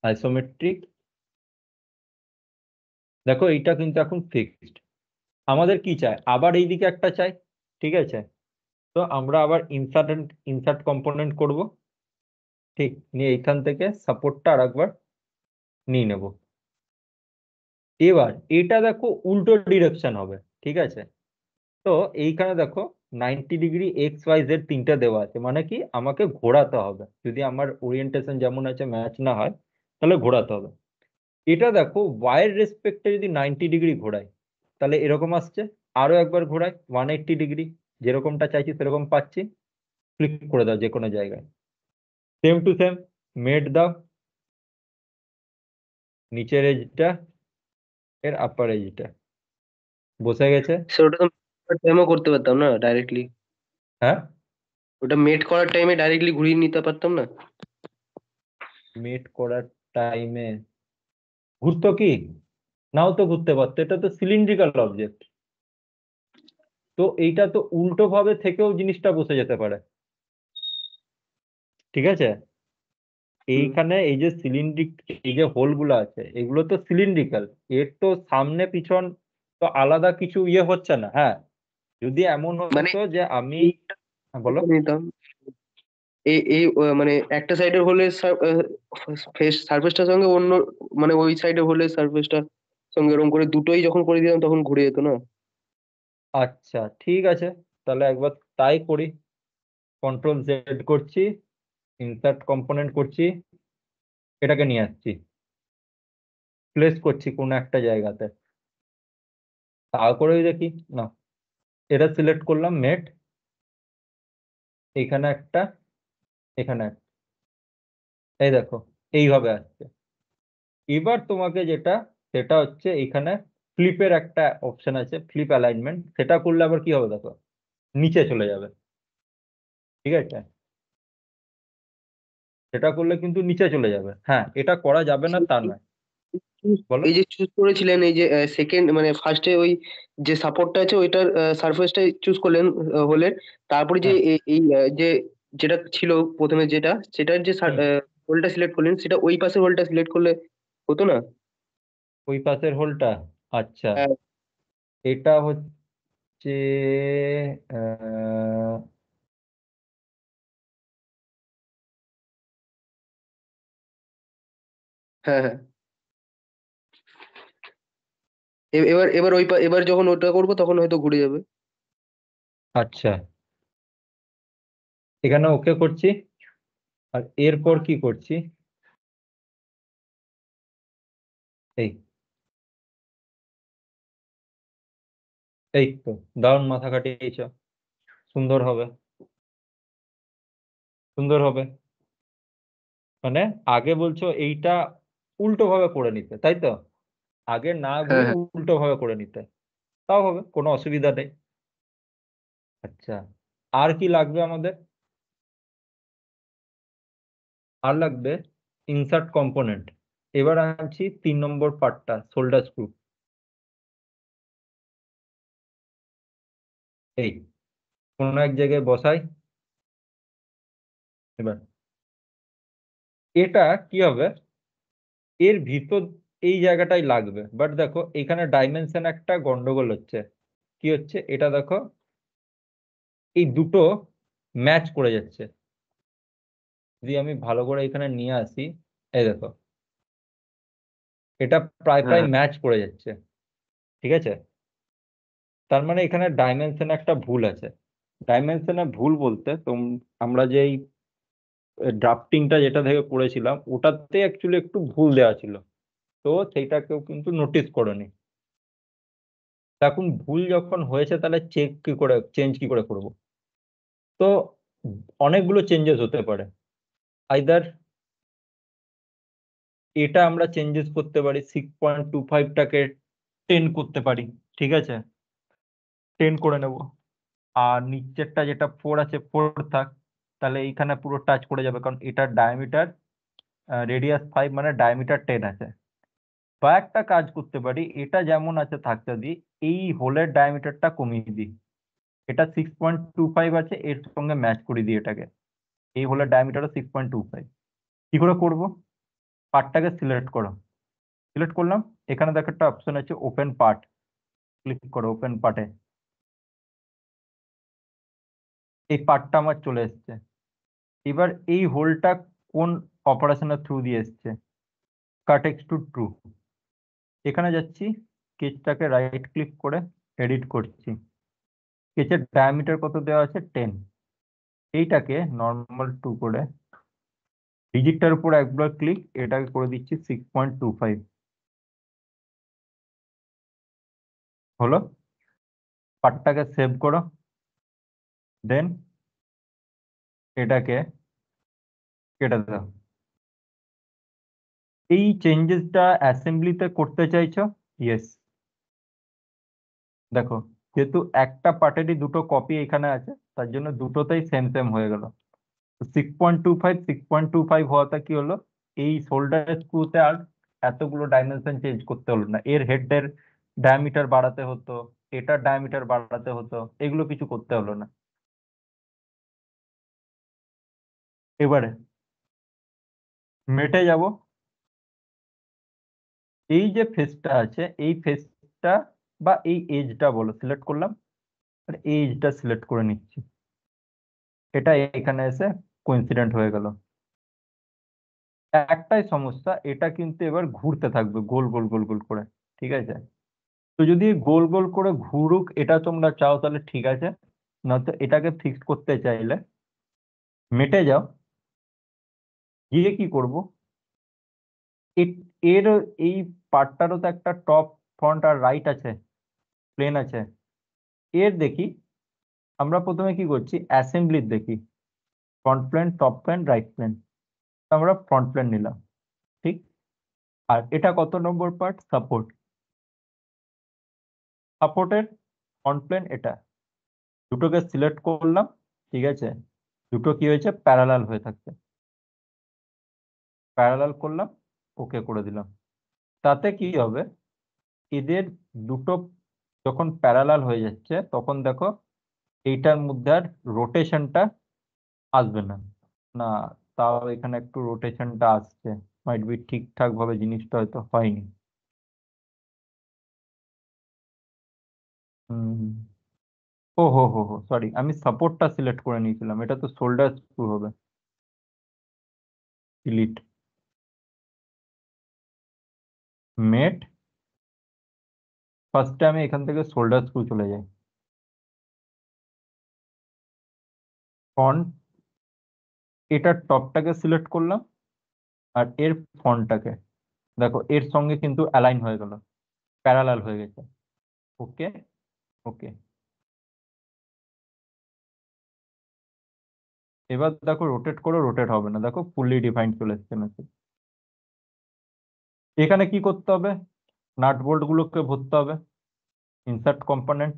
আইসোমেট্রিক, দেখো এইটা কিন্তু এখন ফিক্সড। আমাদের কি চাই, আবার এইদিকে একটা চাই। ঠিক আছে, তো আমরা আবার ইনসার্ট কম্পোনেন্ট করব। ঠিক, নিয়ে এইখান থেকে সাপোর্টটা আর একবার নিয়ে নেব। এবার এটা দেখো উল্টো ডিরেকশন হবে। ঠিক আছে, তো এইখানে দেখো 90 ডিগ্রি এক্স ওয়াই জেড তিনটা দেওয়া আছে, মানে কি আমাকে ঘোরাতে হবে, যদি আমার ওরিয়েন্টেশন যেমন আছে ম্যাচ না হয় তাহলে ঘোরাতে হবে। এটা দেখো ওয়াইয়ের রেসপেক্টে যদি 90 ডিগ্রি ঘোরাই তাহলে এরকম আসছে, আরো একবার ঘোরাই 180 ডিগ্রি, যেরকমটা চাইছি সেরকম পাচ্ছি। ক্লিক করে দাও যে কোনো জায়গায়, সেম টু সেম মেট দাও, নিচের এজটা এর আপার এজটা বসে গেছে। সে ওটা তো টাইমও করতে পারতাম না ডাইরেক্টলি, হ্যাঁ, ওটা মেট করার টাইমে ডাইরেক্টলি ঘুরিয়ে নিতে পারতাম না? মেট করার টাইমে ঘুরতো কি, নাও তো ঘুরতে পারতো, এটা তো সিলিন্ড্রিক্যাল অবজেক্ট, তো এইটা তো উল্টো ভাবে থেকেও জিনিসটা বসে যেতে পারে। ঠিক আছে, হুম। এইখানে এই যে সিলিন্ড্রিক, এই যে হোল গুলো আছে এগুলো তো সিলিন্ড্রিক্যাল, এর তো সামনে পিছন তো আলাদা কিছু ইয়ে হচ্ছে না। হ্যাঁ, যদি এমন মানে হতো যে আমি, এইটা হ্যাঁ বলো। করে নিতাম, এই এই মানে একটা সাইডের হলে ফেস সারফেসটার সঙ্গে অন্য, মানে ওই সাইডে হলে সারফেসটা সঙ্গে এরকম করে দুটোই যখন করে দিতাম তখন ঘুরে যেত না? আচ্ছা ঠিক আছে, তাহলে একবার তাই করি। কন্ট্রোল জেড করছি, ইনসার্ট কম্পোনেন্ট করছি, এটাকে নিয়ে আসছি, প্লেস করছি কোনো একটা জায়গাতে, তা করেই দেখি না, এটা সিলেক্ট করলাম মেট, এখানে একটা, এখানে একটা, এই দেখো এইভাবে আসছে। এবার তোমাকে যেটা, সেটা হচ্ছে এখানে ফ্লিপের একটা অপশন আছে, ফ্লিপ অ্যালাইনমেন্ট, সেটা করলে আবার কি হবে দেখো, নিচে চলে যাবে। ঠিক আছে, সেটা করলে কিন্তু নিচে চলে যাবে। হ্যাঁ, এটা করা যাবে না তা নয়। বলো। এই যে চুজ করেছিলেন, এই যে সেকেন্ড মানে ফার্স্টে ওই যে সাপোর্টটা আছে ওইটার সারফেসটা চুজ করলেন হোলের, তারপরে যে হ্যাঁ, এই যে যেটা ছিল প্রথমে যেটা, সেটার যে হুম, হোলটা সিলেক্ট করলেন, সেটা ওই পাশের হোলটা সিলেক্ট করলে হতো না? ওই পাশের হোলটা, আচ্ছা, হ্যাঁ, এটা হচ্ছে আহ, হ্যাঁ, হ্যাঁ। এবার এবার এবার যখন ওটা করবো তখন হয়তো ঘুরে যাবে। আচ্ছা, এখানে ওকে করছি, আর এরপর কি করছি, এই এই তো দারুণ মাথা খাটিয়েছ, সুন্দর হবে, সুন্দর হবে। মানে আগে বলছো এইটা উল্টো ভাবে করে নিতে, তাই তো? আগে না হ্যাঁ, ঘুরিয়ে হ্যাঁ। উল্টো ভাবে করে নিতে, তাও হবে, কোনো অসুবিধা নেই। আচ্ছা, আর কি লাগবে আমাদের? আর লাগবে ইনসার্ট কম্পোনেন্ট। এবার আনছি 3 নম্বর পার্টটা, শোল্ডার স্ক্রু। এই কোনো এক জায়গায় বসাই। এবার এটা কি হবে, এর ভিতর এই জায়গাটাই লাগবে, বাট দেখো এখানে ডাইমেনশন একটা গন্ডগোল হচ্ছে। কি হচ্ছে এটা দেখো, এই দুটো ম্যাচ করে যাচ্ছে। যদি আমি ভালো করে এখানে নিয়ে আসি, এই দেখো এটা প্রায় প্রায় হ্যাঁ ম্যাচ করে যাচ্ছে। ঠিক আছে, তার মানে এখানে ডাইমেনশনে একটা ভুল আছে। ডাইমেনশনে ভুল বলতে আমরা যে ড্রাফটিংটা যেটা থেকে করেছিলাম ওটাতে অ্যাকচুয়ালি একটু ভুল দেওয়া ছিল, তো সেইটাকেও কিন্তু নোটিস করোনি। এখন ভুল যখন হয়েছে তাহলে চেঞ্জ কি করে করব? তো অনেকগুলো চেঞ্জেস হতে পারে। আইদার এটা আমরা চেঞ্জেস করতে পারি, 6.25টাকে 10 করতে পারি। ঠিক আছে, 10 করে নেব। আর নিচেরটা যেটা 4 আছে 4 থাক, তাহলে এইখানে পুরো টাচ করে যাবে, কারণ এটার ডায়ামিটার রেডিয়াস 5 মানে ডায়ামিটার 10 আছে। বা একটা কাজ করতে পারি, এটা যেমন আছে থাকতে দিই, এই হোলের ডায়ামিটারটা কমিয়ে দিই। এটা 6.25 আছে, এর সঙ্গে ম্যাচ করে দিই এটাকে। এই হোলের ডায়ামিটারও 6.25। কি করে করব? পার্টটাকে সিলেক্ট করো। সিলেক্ট করলাম, এখানে দেখো একটা অপশন আছে ওপেন পার্ট, ক্লিক করো ওপেন পার্টে। এই পার্টটা আমার চলে এসছে। এবার এই হোলটা কোন অপারেশনের থ্রু দিয়ে এসছে? কাট এক্সট্রুড ট্রু। এখানে যাচ্ছি, স্কেচটাকে রাইট ক্লিক করে এডিট করছি। স্কেচের ডায়ামিটার কত দেওয়া আছে? 10। এইটাকে নর্মাল 2 করে ডিজিটটার উপর একবার ক্লিক, এটাকে করে দিচ্ছি 6.25। হলো। পার্টটাকে সেভ করো, দেন এটাকে কেটে দাও। এই চেঞ্জেসটা অ্যাসেম্বলিতে করতে চাইছো? ইয়েস। দেখো, যেহেতু একটা পার্টেরই দুটো কপি এখানে আছে, তার জন্য দুটোতেই সেম সেম হয়ে গেল। 6.25 হওয়াটা কি হলো, এই শোল্ডার স্ক্রুতে আর এতগুলো ডাইমেনশন চেঞ্জ করতে হলো না। এর হেডের ডায়ামিটার বাড়াতে হতো, এটার ডায়ামিটার বাড়াতে হতো, এগুলো কিছু করতে হলো না। এবারে মেটে যাব। এই যে ফেসটা আছে, এই ফেসটা বা এই এজটা বলো, সিলেক্ট করলাম। আর এই এজটা সিলেক্ট করে নিচ্ছি। এটা এখানে এসে কোইন্সিডেন্ট হয়ে গেল। একটাই সমস্যা, এটা কিন্তু এবার ঘুরতে থাকবে গোল গোল গোল গোল করে। ঠিক আছে, তো যদি গোল গোল করে ঘুরুক এটা তোমরা চাও তাহলে ঠিক আছে, নয়তো এটাকে ফিক্স করতে চাইলে মেটে যাও। গিয়ে কি করব, এর এই পার্টটারও তো একটা টপ ফ্রন্ট আর রাইট আছে, প্লেন আছে। এর দেখি, আমরা প্রথমে কি করছি, অ্যাসেম্বলির দেখি front plane, top plane, right plane. আমরা ফ্রন্ট প্লেন নিলাম। ঠিক। আর এটা কত নম্বর পার্ট? সাপোর্ট। সাপোর্টের ফ্রন্ট প্লেন এটা, দুটোকে সিলেক্ট করলাম। ঠিক আছে, দুটো কি হয়েছে, প্যারালাল হয়ে থাকছে। প্যারালাল করলাম, ওকে করে দিলাম। তাতে কি হবে, এদের দুটো যখন প্যারালাল হয়ে যাচ্ছে তখন দেখো এইটার মধ্যে আর রোটেশনটা আসবে না। না, তাও এখানে একটু রোটেশনটা আসছে, মাইট বি ঠিকঠাক ভাবে জিনিসটা হয়তো হয়নি। হুম। ও হো হো হো, সরি, আমি সাপোর্টটা সিলেক্ট করে নিয়েছিলাম, এটা তো শোল্ডার স্ক্রু হবে। ডিলিট। মেট। ফার্স্টে আমি এখান থেকে শোল্ডার স্ক্রু চলে যাই। ফ্রন্ট, এটার টপটাকে সিলেক্ট করলাম, আর এর ফ্রন্টটাকে দেখো এর সঙ্গে কিন্তু অ্যালাইন হয়ে গেল, প্যারালাল হয়ে গেছে। ওকে। ওকে। এবার দেখো রোটেট করো, রোটেট হবে না, দেখো ফুললি ডিফাইন্ড চলে এসছে মেসেজ। এখানে কি করতে হবে, নাট বোল্ট গুলোকে ভরতে হবে। ইনসার্ট কম্পোনেন্ট,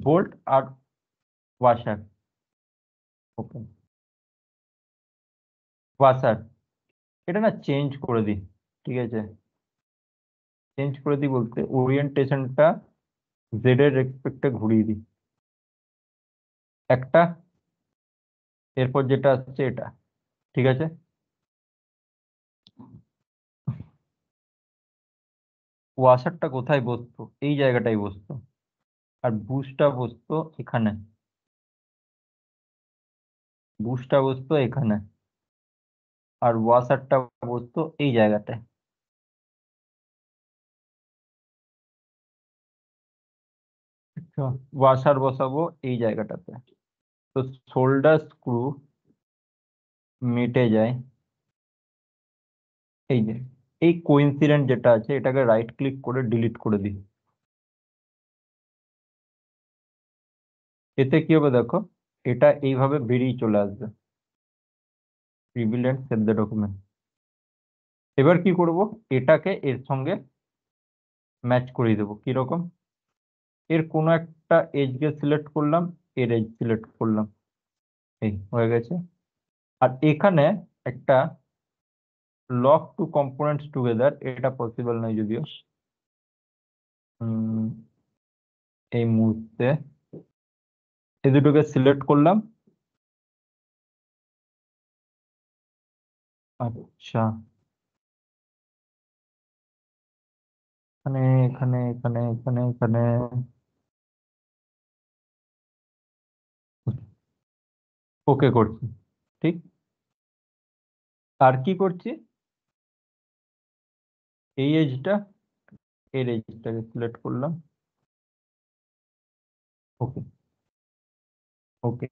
বোল্ট আর ওয়াশার। ওকে, ওয়াশার এটা না চেঞ্জ করে দিই, ঠিক আছে? চেঞ্জ করে দিই বলতে ওরিয়েন্টেশনটা জেড এর রেসপেক্টে ঘুরিয়ে দিই একটা, এরপর যেটা আসছে এটা, ঠিক আছে? ওয়াশারটা কোথায় বসতো? এই জায়গাটাই বসতো। আর বুশটা বসতো এখানে, বুশটা বসতো এখানে, আর ওয়াশারটা বসতো এই জায়গাটায়। ওয়াশার বসাবো এই জায়গাটাতে। তো শোল্ডার স্ক্রু মিটে যায় এই যে, এই কোইন্সিডেন্ট যেটা আছে এটাকে রাইট ক্লিক করে ডিলিট করে দিই। এতে কি হবে দেখো, এটা এইভাবে বেরিয়ে চলে আসবে, রিভিল এন্ড সেভ দ্য ডকুমেন্ট। এবার কি করব, এটাকে এর সঙ্গে ম্যাচ করিয়ে দেবো। কিরকম? এর কোনো একটা এজকে সিলেক্ট করলাম, এর এজ সিলেক্ট করলাম, এই হয়ে গেছে। আর এখানে একটা লক টু কম্পোনেন্টস টুগেদার, এটা পসিবল নয় যদিও এই মুহূর্তে। এই দুটোকে সিলেক্ট করলাম, আচ্ছা এখানে এখানে এখানে এখানে এখানে ওকে করছি, ঠিক। আর কি করছি, এই এজটা, এর এজটাকে সিলেক্ট করলাম, ওকে ওকে।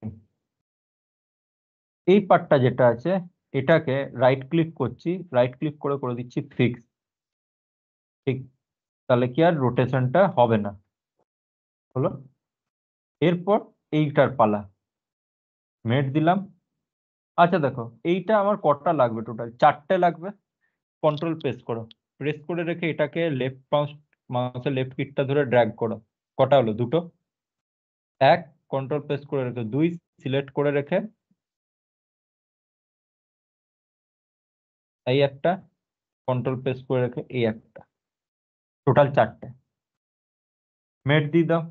এই পার্টটা যেটা আছে এটাকে রাইট ক্লিক করছি, রাইট ক্লিক করে করে দিচ্ছি ফিক্স, ঠিক। তাহলে কি আর রোটেশনটা হবে না, হলো। এরপর এইটার পালা, মেট দিলাম। আচ্ছা দেখো, এইটা আমার কটা লাগবে, টোটাল 4টে লাগবে। কন্ট্রোল প্রেস করো, প্রেস করে রেখে এটাকে লেফট মাউসের লেফট ক্লিকটা ধরে ড্র্যাগ করো। কটা হলো? দুটো। এক, কন্ট্রোল প্রেস করে রেখে দুই, সিলেক্ট করে রেখে এই একটা, কন্ট্রোল প্রেস করে রেখে এই একটা, টোটাল 4টে। মেট দিয়ে দাও।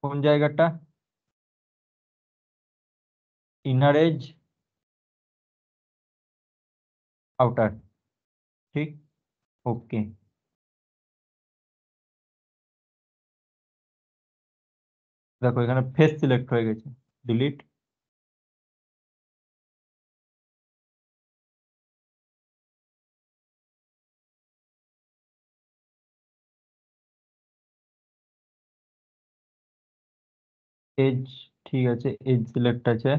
কোন জায়গাটা? ইনার এজ, আউটার, ঠিক। ওকে, দেখো এখানে ফেস সিলেক্ট হয়ে গেছে, ডিলিট। এজ, ঠিক আছে, এজ সিলেক্ট আছে,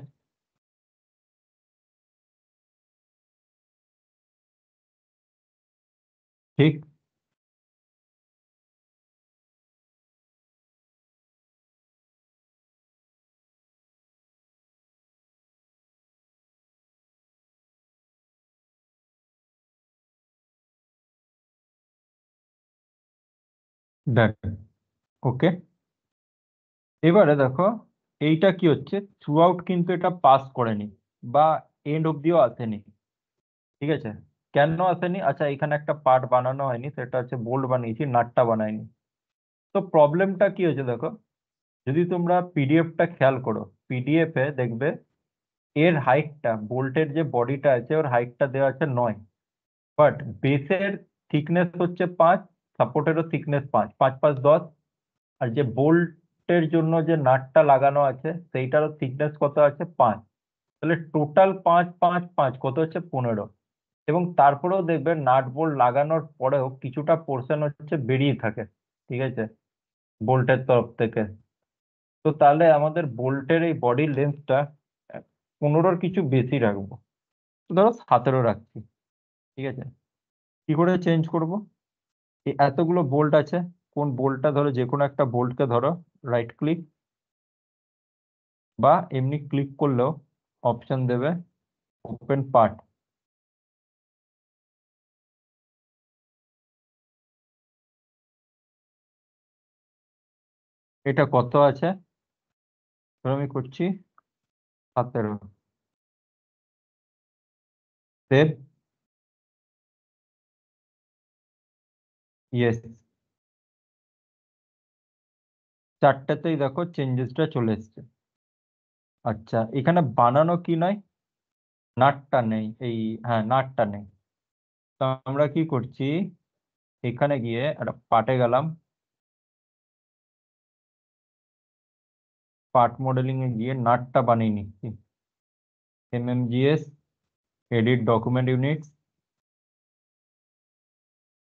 ঠিক। ডান, ওকে। এবারে দেখো এইটা কি হচ্ছে, থ্রু আউট কিন্তু এটা পাস করেনি বা এন্ড অব্দিও আসেনি, ঠিক আছে? কেন আসেনি? আচ্ছা, এখানে একটা পার্ট বানানো হয়নি, সেটা হচ্ছে বোল্ট বানিয়েছি, নাটটা বানাইনি। তো প্রবলেমটা কি হয়েছে দেখো, যদি তোমরা পিডিএফটা খেয়াল করো, পিডিএফ এ দেখবে এর হাইটটা, বোল্টের যে বডিটা আছে ওর হাইটটা দেওয়া আছে 9, বাট বেসের থিকনেস হচ্ছে 5, সাপোর্টেরও থিকনেস 5, 5 5 10। আর যে বোল্টের জন্য যে নাটটা লাগানো আছে সেইটারও থিকনেস কত আছে? 5। তাহলে টোটাল 5 5 5 কত হচ্ছে? 15। এবং তারপরেও দেখবে নাট বোল্ট লাগানোর পরেও কিছুটা পোর্শন হচ্ছে বেরিয়ে থাকে, ঠিক আছে, বোল্টের তরফ থেকে। তো তাহলে আমাদের বোল্টের এই বডির লেন্থটা 15-র কিছু বেশি রাখবো, তো ধরো 17 রাখছি, ঠিক আছে। কি করে চেঞ্জ করব? এই এতগুলো বোল্ট আছে, কোন বোল্টটা ধরো, যে কোনো একটা বোল্টকে ধরো, রাইট ক্লিক বা এমনি ক্লিক করলেও অপশন দেবে ওপেন পার্ট, এটা কত আছে? ধরো আমি করছি 17। সেভ। ইয়েস, চারটাতেই দেখো চেঞ্জেসটা চলে এসছে। আচ্ছা, এখানে বানানো কি নয়, নাটটা নেই এই, হ্যাঁ নাটটা নেই। তো আমরা কি করছি, এখানে গিয়ে একটা পার্টে গেলাম, পার্ট মডেলিং এ গিয়ে নাটটা বানিয়ে নিচ্ছি। MMGS, edit document units,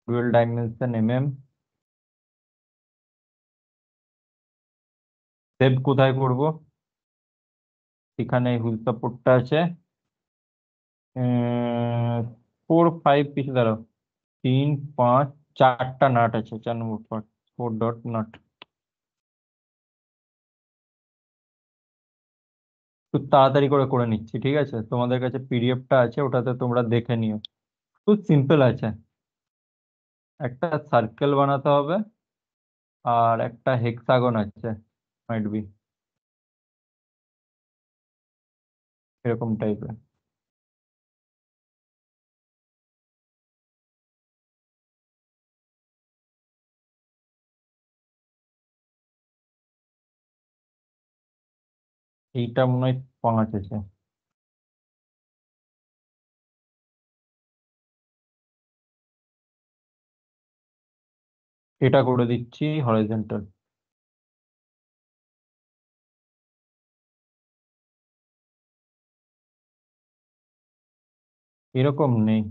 dual dimension MM. Save কোথায় করব? এখানে হুইল সাপোর্টটা আছে, 4 5 পিস, দাঁড়াও, 3 5 চারটা নাট আছে, 4 নম্বর পার্ট, 4 ডট নাট। খুব তাড়াতাড়ি করে করে নিচ্ছি, ঠিক আছে? তোমাদের কাছে পিডিএফটা আছে, ওটাতে তোমরা দেখে নিও। খুব সিম্পল আছে, একটা সার্কেল বানাতে হবে আর একটা হেক্সাগন আছে, মাইট বি এরকম টাইপের। এইটা মনে হয় 5 আছে। এটা করে দিচ্ছি হরাইজন্টাল। এরকম নেই।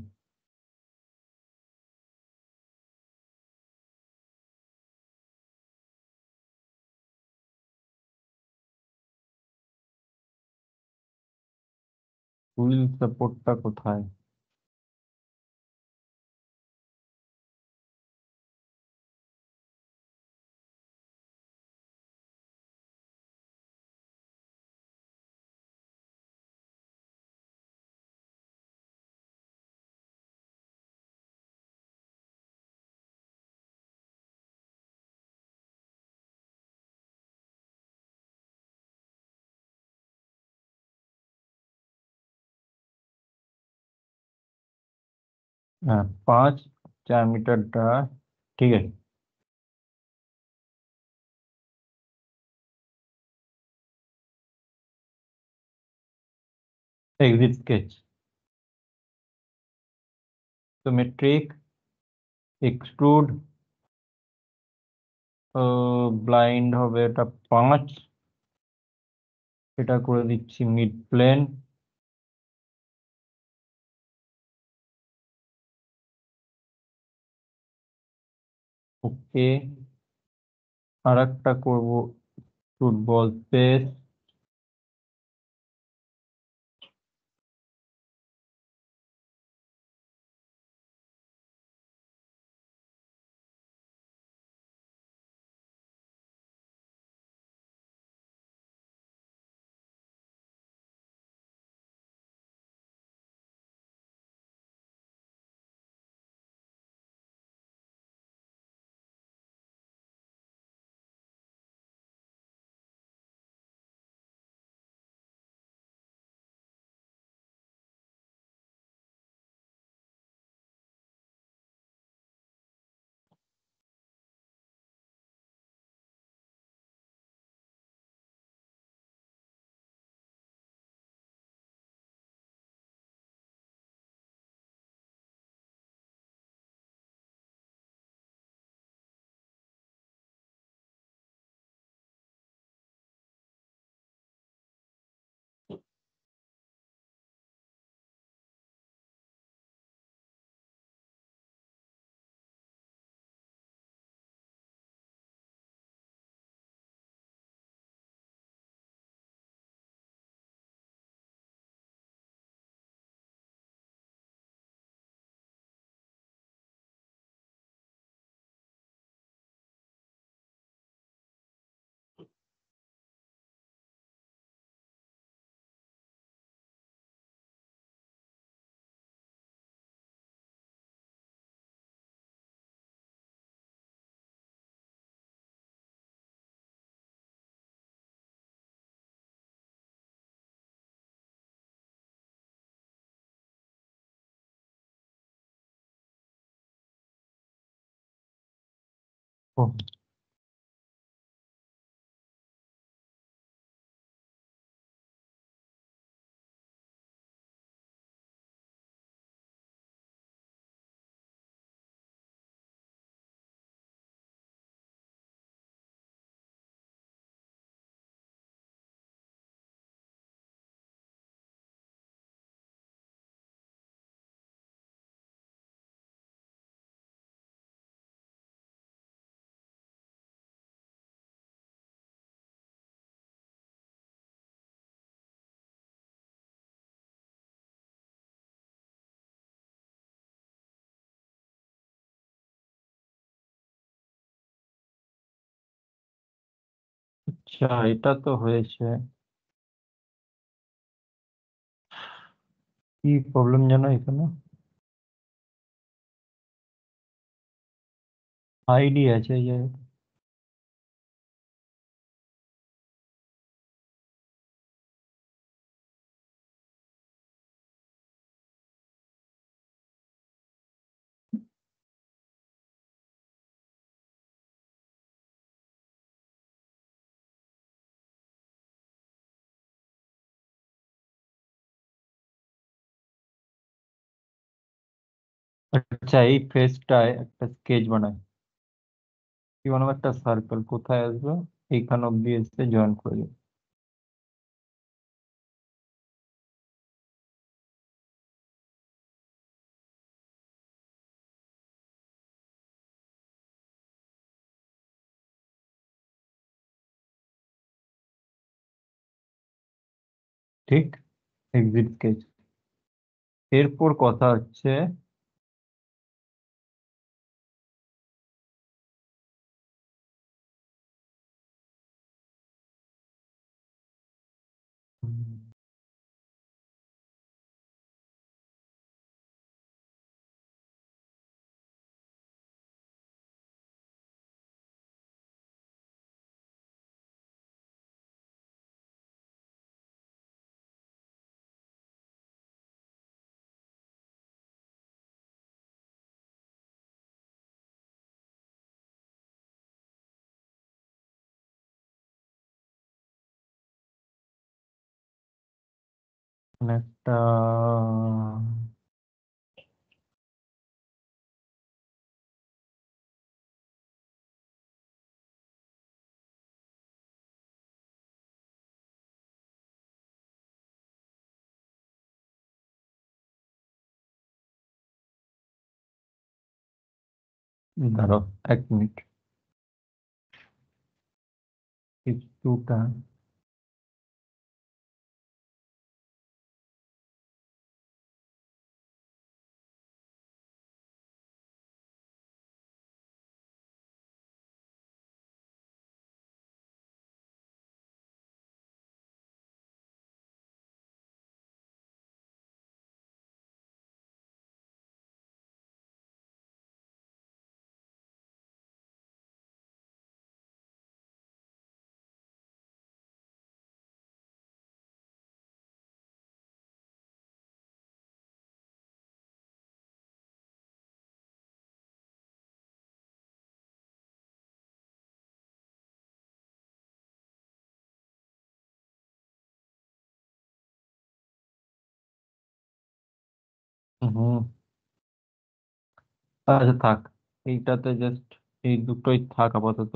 হুইল সাপোর্টটা কোথায়? হ্যাঁ, 5 ডায়ামিটারটা ঠিক আছে। এক্সিট স্কেচ, তো মেট্রিক, এক্সট্রুড, ব্লাইন্ড হবে এটা 5। এটা করে দিচ্ছি মিড প্লেন। ওকে, আর একটা করবো ফুটবল স্পেস। ও, আচ্ছা, এটা তো হয়েছে। কি প্রবলেম জানো এখানে? আইডি আছে যে, আচ্ছা এই ফেসটায় একটা স্কেচ বানায়, কি বানাবো? একটা সার্কেল কোথায় আসবে? এইখান অব্দি এসে জয়েন করে দিই। ঠিক, এক্সিট স্কেচ। এরপর কথা হচ্ছে, উম, একটা ধরো 1 মিনিট, কিছুটা হুম। আচ্ছা থাক, এইটাতে জাস্ট এই দুটোই থাক আপাতত।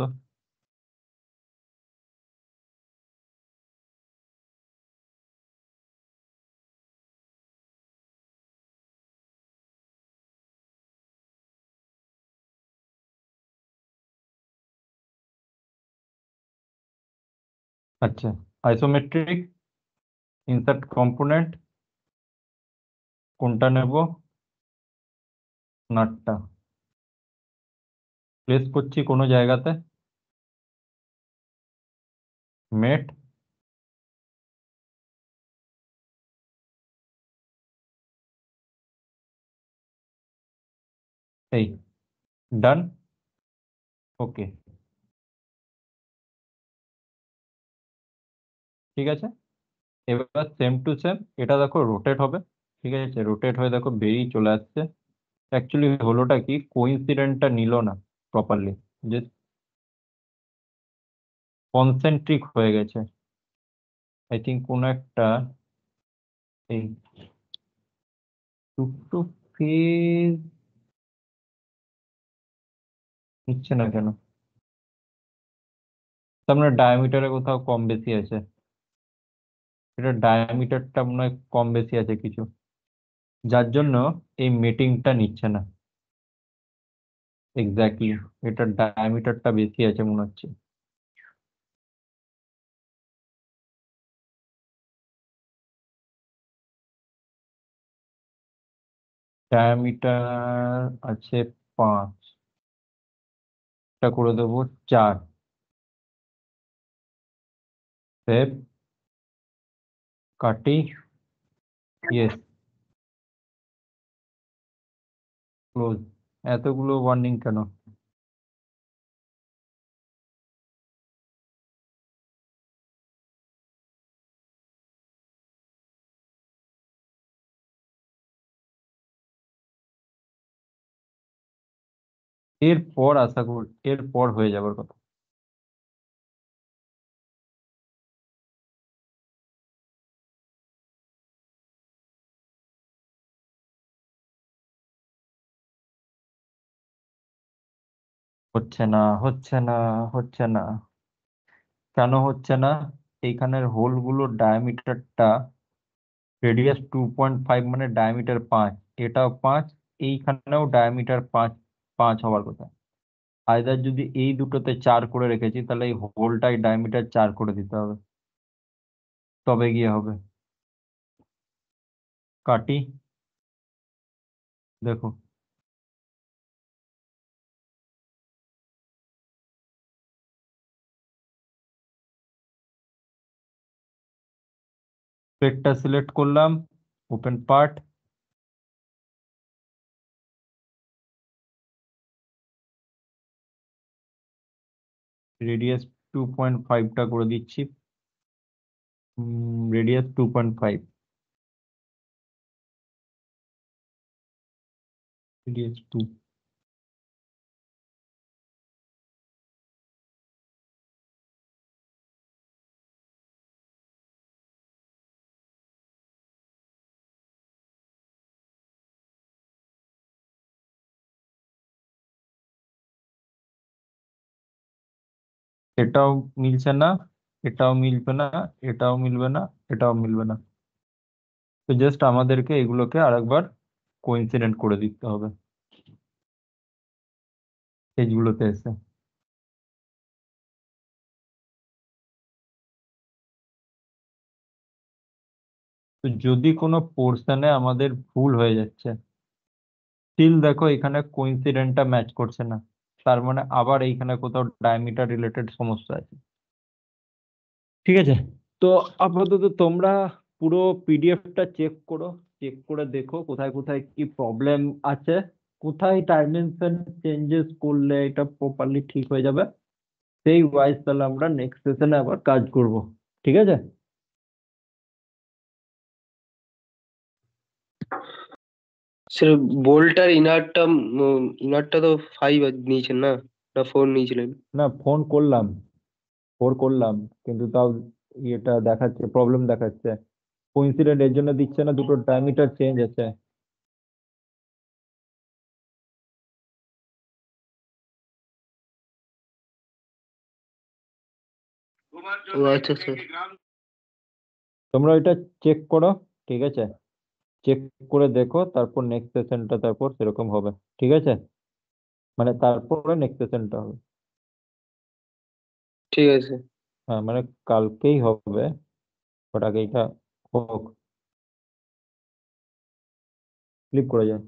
আচ্ছা, আইসোমেট্রিক, ইনসার্ট কম্পোনেন্ট, কোনটা নেব? নাটটা প্লেস করছি কোনো জায়গাতে, মেট, এই ডান, ওকে। ঠিক আছে, এবার সেম টু সেম এটা দেখো রোটেট হবে। ঠিক আছে, রোটেট হয়ে দেখো বেরিয়ে চলে আসছে। অ্যাকচুয়ালি হলোটা কি, কোইন্সিডেন্টটা নিল না প্রপারলি, যে কনসেন্ট্রিক হয়ে গেছে। আই থিঙ্ক কোন একটা এই দুটো ফেজ নিচ্ছে না কেন? তার মানে ডায়ামিটারে কোথাও কম বেশি আছে। এটা ডায়ামিটারটা মনে হয় কম বেশি আছে কিছু, যার জন্য এই মিটিংটা নিচ্ছে না। এক্স্যাক্টলি, এটা ডায়ামিটারটা বেশি আছে মনে হচ্ছে। ডায়ামিটার আছে 5, এটা করে দেবো 4। সেভ, কাটি, ইয়েস, ক্লোজ। এতগুলো ওয়ার্নিং কেন? এরপর আশা করি এরপর হয়ে যাবার কথা। হচ্ছে না, হচ্ছে না, হচ্ছে না। কেন হচ্ছে না? এইখানের হোলগুলো ডায়ামিটারটা রেডিয়াস 2.5, মানে ডায়ামিটার 5, এটাও 5, এইখানেও ডায়ামিটার 5, 5 হওয়ার কথা। আইদার যদি এই দুটোতে 4 করে রেখেছি, তাহলে এই হোলটাই ডায়ামিটার 4 করে দিতে হবে, তবে গিয়ে হবে। কাটি, দেখো, পেটটা সিলেক্ট করলাম, ওপেন পার্ট, রেডিয়াস 2.5টা করে দিচ্ছি। Radius 2.5, radius 2। এটাও মিলছে না, এটাও মিলবে না, এটাও মিলবে না, এটাও মিলবে না। তো জাস্ট আমাদেরকে এগুলোকে আরেকবার কোইন্সিডেন্ট করে দিতে হবে পেজগুলোতে এসে। তো যদি কোনো পোর্শনে আমাদের ভুল হয়ে যাচ্ছে, স্টিল দেখো এখানে কোইন্সিডেন্টটা ম্যাচ করছে না, তার মানে আবার এইখানে কোথাও ডায়ামিটার রিলেটেড সমস্যা আছে। ঠিক আছে, তো আপাতত তোমরা পুরো পিডিএফটা চেক করো, চেক করে দেখো কোথায় কোথায় কি প্রবলেম আছে, কোথায় ডাইমেনশন চেঞ্জেস করলে এটা প্রপারলি ঠিক হয়ে যাবে। সেই ওয়াইজ তাহলে আমরা নেক্সট সেশনে আবার কাজ করব। ঠিক আছে। স্যার বোল্টার ইনারটা তো 5 নিয়েছেন না, না 4 নিয়েছিলেন? না, ফোন করলাম, 4 করলাম, কিন্তু তাও এটা দেখাচ্ছে, প্রবলেম দেখাচ্ছে। কোইন্সিডেন্ট এর জন্য দিচ্ছে না, দুটো ডায়ামিটার চেঞ্জ আছে। ও আচ্ছা স্যার। তোমরা এটা চেক করো, ঠিক আছে, চেক করে দেখো, তারপর নেক্সট সেশনটা তারপর সেরকম হবে। ঠিক আছে, মানে তারপরে নেক্সট সেশনটা হবে। ঠিক আছে। হ্যাঁ, মানে কালকেই হবে, বাট আগে এটা হোক, ক্লিক করে যায়।